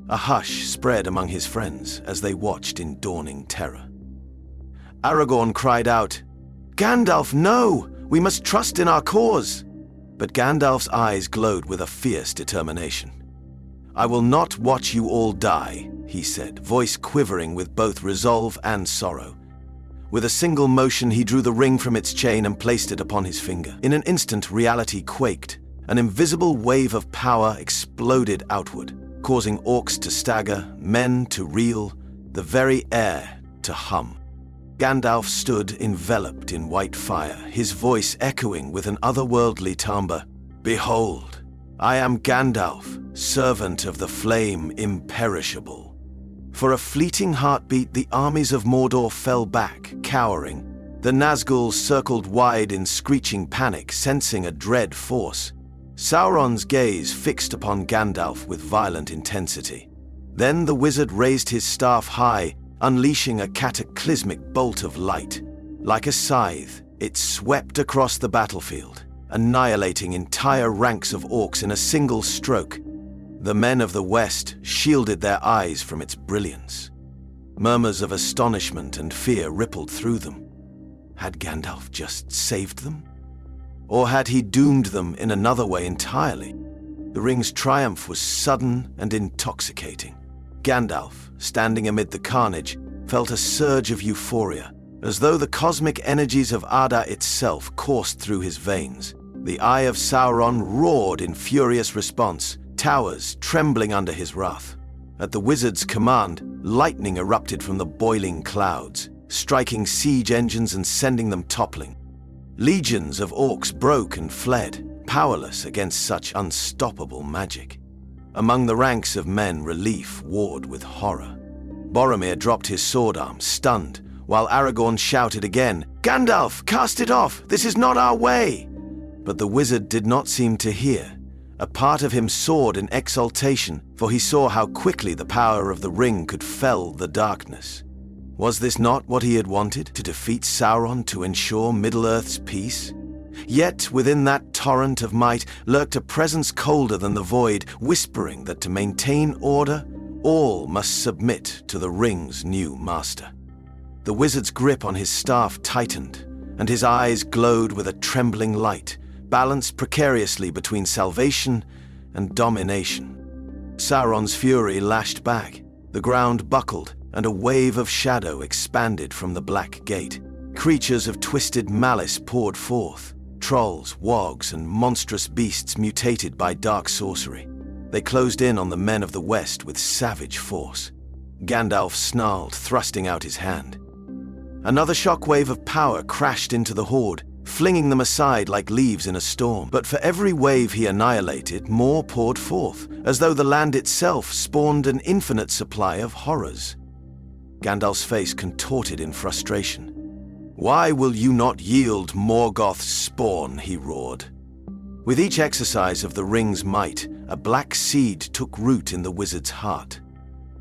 A hush spread among his friends as they watched in dawning terror. Aragorn cried out, "Gandalf, no! We must trust in our cause!" But Gandalf's eyes glowed with a fierce determination. "I will not watch you all die," he said, voice quivering with both resolve and sorrow. With a single motion, he drew the ring from its chain and placed it upon his finger. In an instant, reality quaked. An invisible wave of power exploded outward, causing orcs to stagger, men to reel, the very air to hum. Gandalf stood enveloped in white fire, his voice echoing with an otherworldly timbre. "Behold, I am Gandalf, servant of the flame imperishable." For a fleeting heartbeat, the armies of Mordor fell back, cowering. The Nazgûl circled wide in screeching panic, sensing a dread force. Sauron's gaze fixed upon Gandalf with violent intensity. Then the wizard raised his staff high, unleashing a cataclysmic bolt of light. Like a scythe, it swept across the battlefield, annihilating entire ranks of orcs in a single stroke. The men of the West shielded their eyes from its brilliance. Murmurs of astonishment and fear rippled through them. Had Gandalf just saved them? Or had he doomed them in another way entirely? The ring's triumph was sudden and intoxicating. Gandalf, standing amid the carnage, felt a surge of euphoria, as though the cosmic energies of Arda itself coursed through his veins. The eye of Sauron roared in furious response, towers trembling under his wrath. At the wizard's command, lightning erupted from the boiling clouds, striking siege engines and sending them toppling. Legions of orcs broke and fled, powerless against such unstoppable magic. Among the ranks of men, relief warred with horror. Boromir dropped his sword arm, stunned, while Aragorn shouted again, "Gandalf, cast it off! This is not our way!" But the wizard did not seem to hear. A part of him soared in exultation, for he saw how quickly the power of the ring could fell the darkness. Was this not what he had wanted, to defeat Sauron to ensure Middle-earth's peace? Yet within that torrent of might lurked a presence colder than the void, whispering that to maintain order, all must submit to the ring's new master. The wizard's grip on his staff tightened, and his eyes glowed with a trembling light, balanced precariously between salvation and domination. Sauron's fury lashed back, the ground buckled, and a wave of shadow expanded from the black gate. Creatures of twisted malice poured forth, trolls, wogs, and monstrous beasts mutated by dark sorcery. They closed in on the men of the West with savage force. Gandalf snarled, thrusting out his hand. Another shockwave of power crashed into the horde, flinging them aside like leaves in a storm. But for every wave he annihilated, more poured forth, as though the land itself spawned an infinite supply of horrors. Gandalf's face contorted in frustration. "Why will you not yield Morgoth's spawn?" he roared. With each exercise of the ring's might, a black seed took root in the wizard's heart.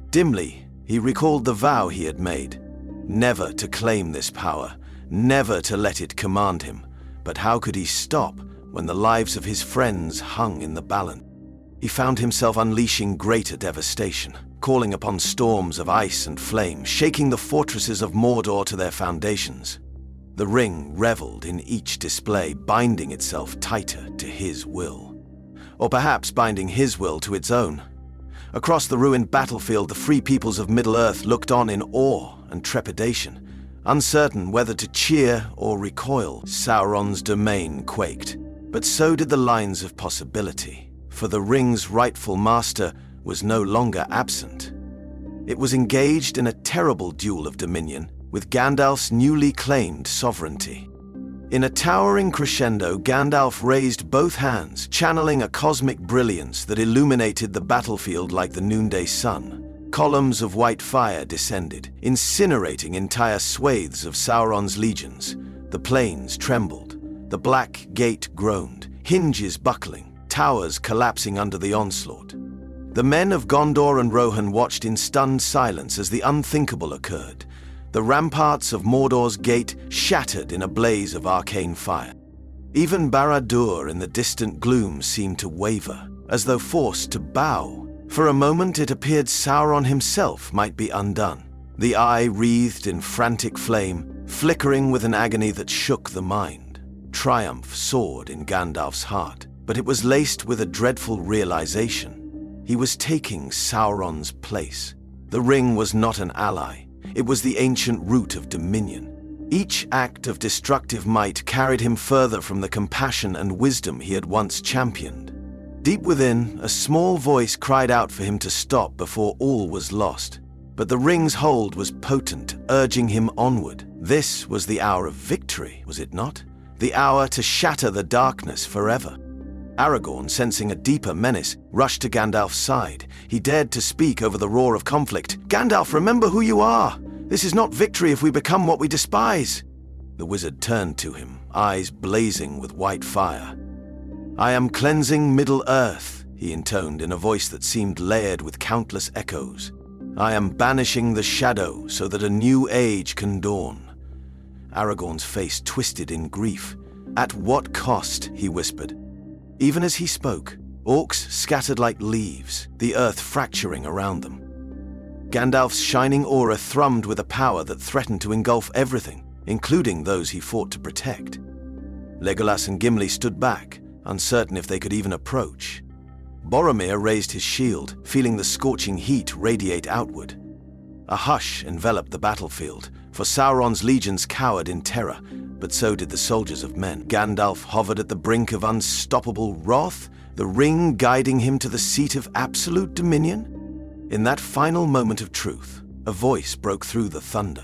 Dimly, he recalled the vow he had made. Never to claim this power, never to let it command him. But how could he stop when the lives of his friends hung in the balance? He found himself unleashing greater devastation, calling upon storms of ice and flame, shaking the fortresses of Mordor to their foundations. The ring reveled in each display, binding itself tighter to his will. Or perhaps binding his will to its own. Across the ruined battlefield, the free peoples of Middle-earth looked on in awe and trepidation, uncertain whether to cheer or recoil. Sauron's domain quaked, but so did the lines of possibility, for the ring's rightful master was no longer absent. It was engaged in a terrible duel of dominion with Gandalf's newly claimed sovereignty. In a towering crescendo, Gandalf raised both hands, channeling a cosmic brilliance that illuminated the battlefield like the noonday sun. Columns of white fire descended, incinerating entire swathes of Sauron's legions. The plains trembled, the black gate groaned, hinges buckling, towers collapsing under the onslaught. The men of Gondor and Rohan watched in stunned silence as the unthinkable occurred. The ramparts of Mordor's gate shattered in a blaze of arcane fire. Even Barad-dûr in the distant gloom seemed to waver, as though forced to bow. For a moment it appeared Sauron himself might be undone, the eye wreathed in frantic flame, flickering with an agony that shook the mind. Triumph soared in Gandalf's heart, but it was laced with a dreadful realization. He was taking Sauron's place. The ring was not an ally. It was the ancient root of dominion. Each act of destructive might carried him further from the compassion and wisdom he had once championed. Deep within, a small voice cried out for him to stop before all was lost. But the ring's hold was potent, urging him onward. This was the hour of victory, was it not? The hour to shatter the darkness forever. Aragorn, sensing a deeper menace, rushed to Gandalf's side. He dared to speak over the roar of conflict. "Gandalf, remember who you are! This is not victory if we become what we despise!" The wizard turned to him, eyes blazing with white fire. "I am cleansing Middle-earth," he intoned in a voice that seemed layered with countless echoes. "I am banishing the shadow so that a new age can dawn." Aragorn's face twisted in grief. "At what cost?" he whispered. Even as he spoke, orcs scattered like leaves, the earth fracturing around them. Gandalf's shining aura thrummed with a power that threatened to engulf everything, including those he fought to protect. Legolas and Gimli stood back, uncertain if they could even approach. Boromir raised his shield, feeling the scorching heat radiate outward. A hush enveloped the battlefield, for Sauron's legions cowered in terror, but so did the soldiers of men. Gandalf hovered at the brink of unstoppable wrath, the ring guiding him to the seat of absolute dominion. In that final moment of truth, a voice broke through the thunder,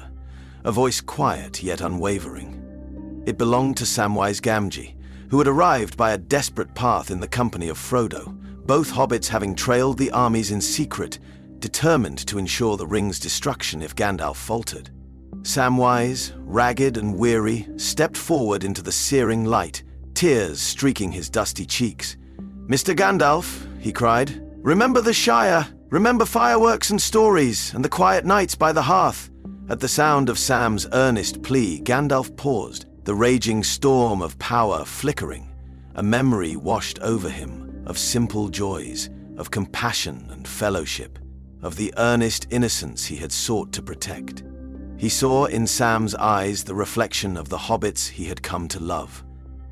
a voice quiet yet unwavering. It belonged to Samwise Gamgee, who had arrived by a desperate path in the company of Frodo, both hobbits having trailed the armies in secret, determined to ensure the ring's destruction if Gandalf faltered. Samwise, ragged and weary, stepped forward into the searing light, tears streaking his dusty cheeks. "Mr. Gandalf," he cried, "remember the Shire! Remember fireworks and stories, and the quiet nights by the hearth." At the sound of Sam's earnest plea, Gandalf paused, the raging storm of power flickering. A memory washed over him of simple joys, of compassion and fellowship, of the earnest innocence he had sought to protect. He saw in Sam's eyes the reflection of the hobbits he had come to love,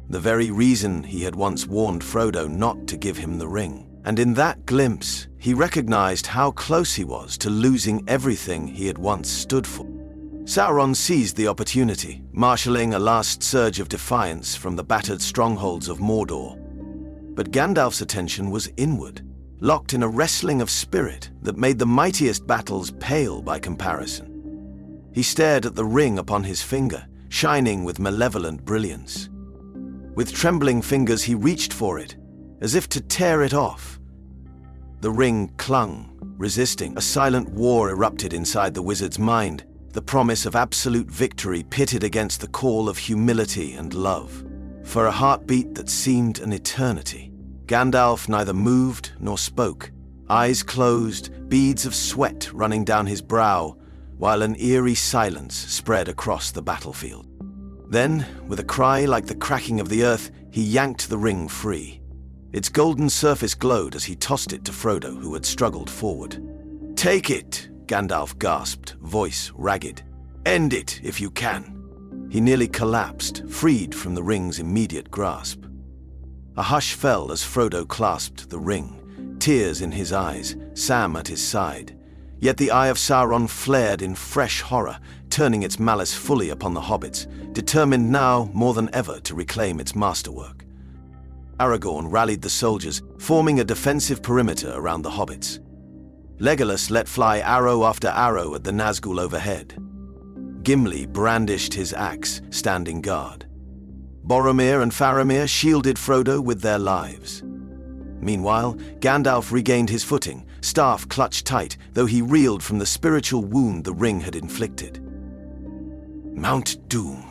the very reason he had once warned Frodo not to give him the ring. And in that glimpse, he recognized how close he was to losing everything he had once stood for. Sauron seized the opportunity, marshalling a last surge of defiance from the battered strongholds of Mordor. But Gandalf's attention was inward, locked in a wrestling of spirit that made the mightiest battles pale by comparison. He stared at the ring upon his finger, shining with malevolent brilliance. With trembling fingers he reached for it, as if to tear it off. The ring clung, resisting. A silent war erupted inside the wizard's mind, the promise of absolute victory pitted against the call of humility and love. For a heartbeat that seemed an eternity, Gandalf neither moved nor spoke, eyes closed, beads of sweat running down his brow, while an eerie silence spread across the battlefield. Then, with a cry like the cracking of the earth, he yanked the ring free. Its golden surface glowed as he tossed it to Frodo, who had struggled forward. "Take it," Gandalf gasped, voice ragged. "End it if you can." He nearly collapsed, freed from the ring's immediate grasp. A hush fell as Frodo clasped the ring, tears in his eyes, Sam at his side. Yet the eye of Sauron flared in fresh horror, turning its malice fully upon the hobbits, determined now more than ever to reclaim its masterwork. Aragorn rallied the soldiers, forming a defensive perimeter around the hobbits. Legolas let fly arrow after arrow at the Nazgul overhead. Gimli brandished his axe, standing guard. Boromir and Faramir shielded Frodo with their lives. Meanwhile, Gandalf regained his footing, staff clutched tight, though he reeled from the spiritual wound the ring had inflicted. "Mount Doom,"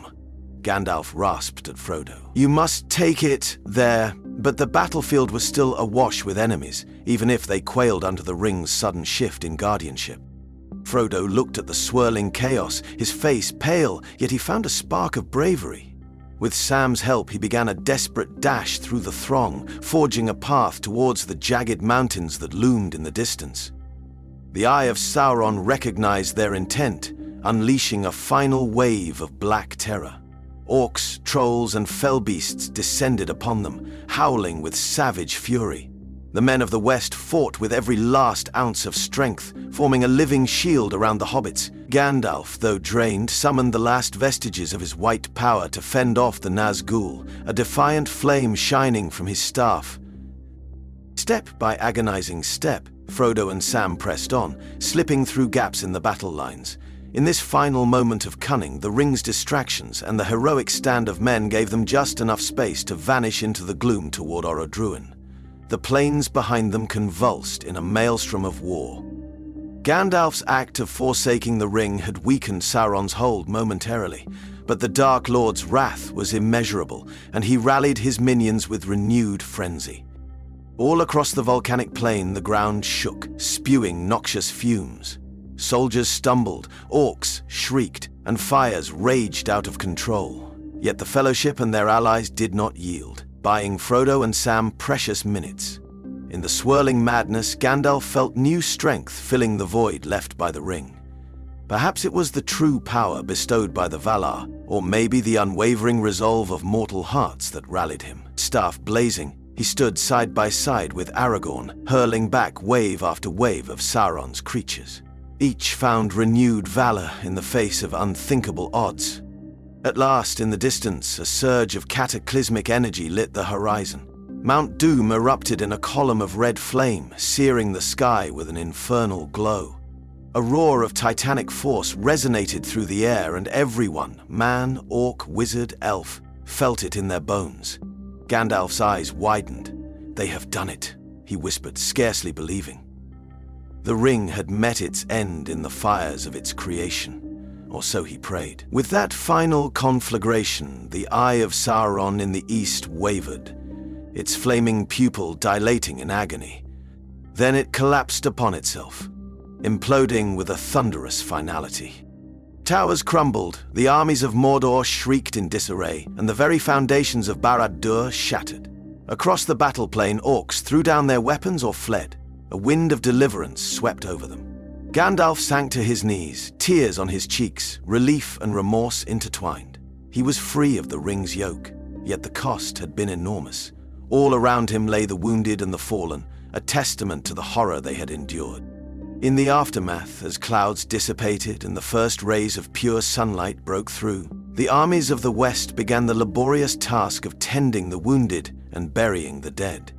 Gandalf rasped at Frodo. "You must take it there." But the battlefield was still awash with enemies, even if they quailed under the ring's sudden shift in guardianship. Frodo looked at the swirling chaos, his face pale, yet he found a spark of bravery. With Sam's help, he began a desperate dash through the throng, forging a path towards the jagged mountains that loomed in the distance. The eye of Sauron recognized their intent, unleashing a final wave of black terror. Orcs, trolls, and fell beasts descended upon them, howling with savage fury. The men of the West fought with every last ounce of strength, forming a living shield around the hobbits. Gandalf, though drained, summoned the last vestiges of his white power to fend off the Nazgul, a defiant flame shining from his staff. Step by agonizing step, Frodo and Sam pressed on, slipping through gaps in the battle lines. In this final moment of cunning, the ring's distractions and the heroic stand of men gave them just enough space to vanish into the gloom toward Orodruin. The plains behind them convulsed in a maelstrom of war. Gandalf's act of forsaking the ring had weakened Sauron's hold momentarily, but the Dark Lord's wrath was immeasurable, and he rallied his minions with renewed frenzy. All across the volcanic plain, the ground shook, spewing noxious fumes. Soldiers stumbled, orcs shrieked, and fires raged out of control. Yet the Fellowship and their allies did not yield, buying Frodo and Sam precious minutes. In the swirling madness, Gandalf felt new strength filling the void left by the ring. Perhaps it was the true power bestowed by the Valar, or maybe the unwavering resolve of mortal hearts that rallied him. Staff blazing, he stood side by side with Aragorn, hurling back wave after wave of Sauron's creatures. Each found renewed valor in the face of unthinkable odds. At last, in the distance, a surge of cataclysmic energy lit the horizon. Mount Doom erupted in a column of red flame, searing the sky with an infernal glow. A roar of titanic force resonated through the air, and everyone, man, orc, wizard, elf, felt it in their bones. Gandalf's eyes widened. "They have done it," he whispered, scarcely believing. The ring had met its end in the fires of its creation, or so he prayed. With that final conflagration, the eye of Sauron in the east wavered, its flaming pupil dilating in agony. Then it collapsed upon itself, imploding with a thunderous finality. Towers crumbled, the armies of Mordor shrieked in disarray, and the very foundations of Barad-dûr shattered. Across the battle plain, orcs threw down their weapons or fled. A wind of deliverance swept over them. Gandalf sank to his knees, tears on his cheeks, relief and remorse intertwined. He was free of the ring's yoke, yet the cost had been enormous. All around him lay the wounded and the fallen, a testament to the horror they had endured. In the aftermath, as clouds dissipated and the first rays of pure sunlight broke through, the armies of the West began the laborious task of tending the wounded and burying the dead.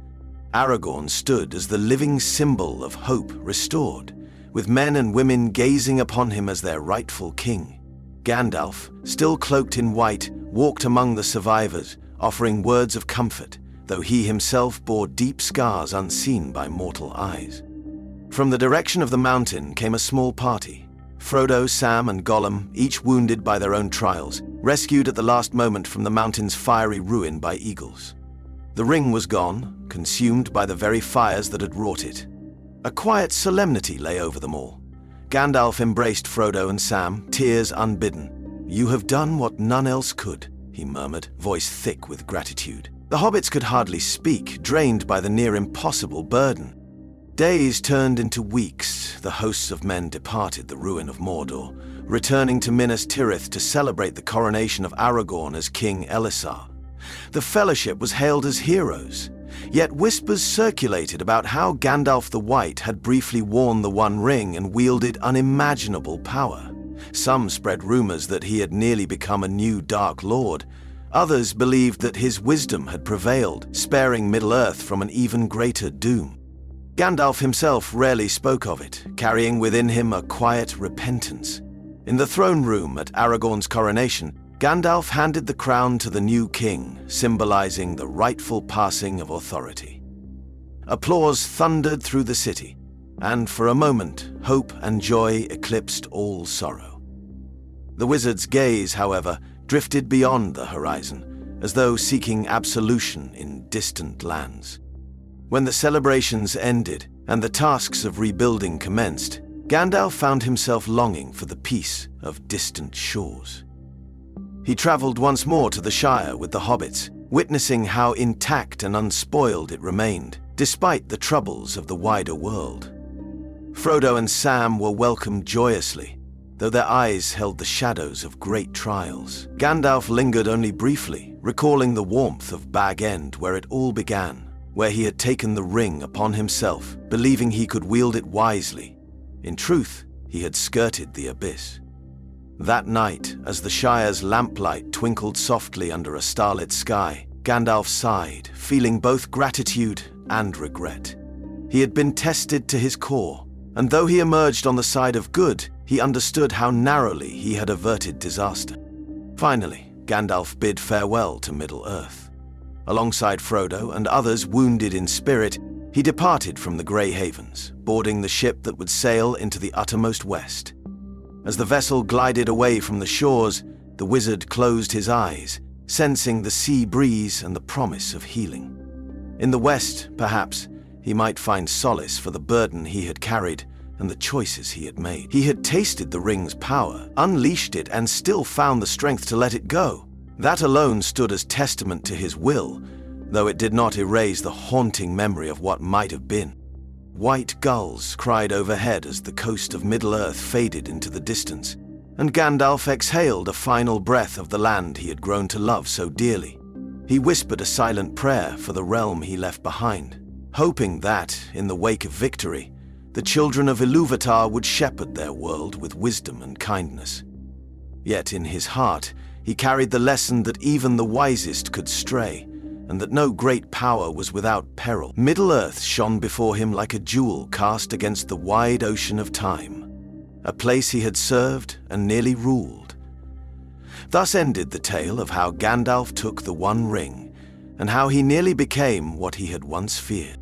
Aragorn stood as the living symbol of hope restored, with men and women gazing upon him as their rightful king. Gandalf, still cloaked in white, walked among the survivors, offering words of comfort, though he himself bore deep scars unseen by mortal eyes. From the direction of the mountain came a small party. Frodo, Sam, and Gollum, each wounded by their own trials, rescued at the last moment from the mountain's fiery ruin by eagles. The ring was gone, consumed by the very fires that had wrought it. A quiet solemnity lay over them all. Gandalf embraced Frodo and Sam, tears unbidden. "You have done what none else could," he murmured, voice thick with gratitude. The hobbits could hardly speak, drained by the near impossible burden. Days turned into weeks. The hosts of men departed the ruin of Mordor, returning to Minas Tirith to celebrate the coronation of Aragorn as King Elessar. The Fellowship was hailed as heroes, yet whispers circulated about how Gandalf the White had briefly worn the One Ring and wielded unimaginable power. Some spread rumors that he had nearly become a new Dark Lord. Others believed that his wisdom had prevailed, sparing Middle-earth from an even greater doom. Gandalf himself rarely spoke of it, carrying within him a quiet repentance. In the throne room at Aragorn's coronation, Gandalf handed the crown to the new king, symbolizing the rightful passing of authority. Applause thundered through the city, and for a moment, hope and joy eclipsed all sorrow. The wizard's gaze, however, drifted beyond the horizon, as though seeking absolution in distant lands. When the celebrations ended and the tasks of rebuilding commenced, Gandalf found himself longing for the peace of distant shores. He traveled once more to the Shire with the hobbits, witnessing how intact and unspoiled it remained, despite the troubles of the wider world. Frodo and Sam were welcomed joyously, though their eyes held the shadows of great trials. Gandalf lingered only briefly, recalling the warmth of Bag End where it all began, where he had taken the ring upon himself, believing he could wield it wisely. In truth, he had skirted the abyss. That night, as the Shire's lamplight twinkled softly under a starlit sky, Gandalf sighed, feeling both gratitude and regret. He had been tested to his core, and though he emerged on the side of good, he understood how narrowly he had averted disaster. Finally, Gandalf bid farewell to Middle-earth. Alongside Frodo and others wounded in spirit, he departed from the Grey Havens, boarding the ship that would sail into the uttermost west. As the vessel glided away from the shores, the wizard closed his eyes, sensing the sea breeze and the promise of healing. In the west, perhaps, he might find solace for the burden he had carried and the choices he had made. He had tasted the ring's power, unleashed it, and still found the strength to let it go. That alone stood as testament to his will, though it did not erase the haunting memory of what might have been. White gulls cried overhead as the coast of Middle-earth faded into the distance, and Gandalf exhaled a final breath of the land he had grown to love so dearly. He whispered a silent prayer for the realm he left behind, hoping that, in the wake of victory, the children of Ilúvatar would shepherd their world with wisdom and kindness. Yet in his heart, he carried the lesson that even the wisest could stray, and that no great power was without peril. Middle-earth shone before him like a jewel cast against the wide ocean of time, a place he had served and nearly ruled. Thus ended the tale of how Gandalf took the One Ring, and how he nearly became what he had once feared.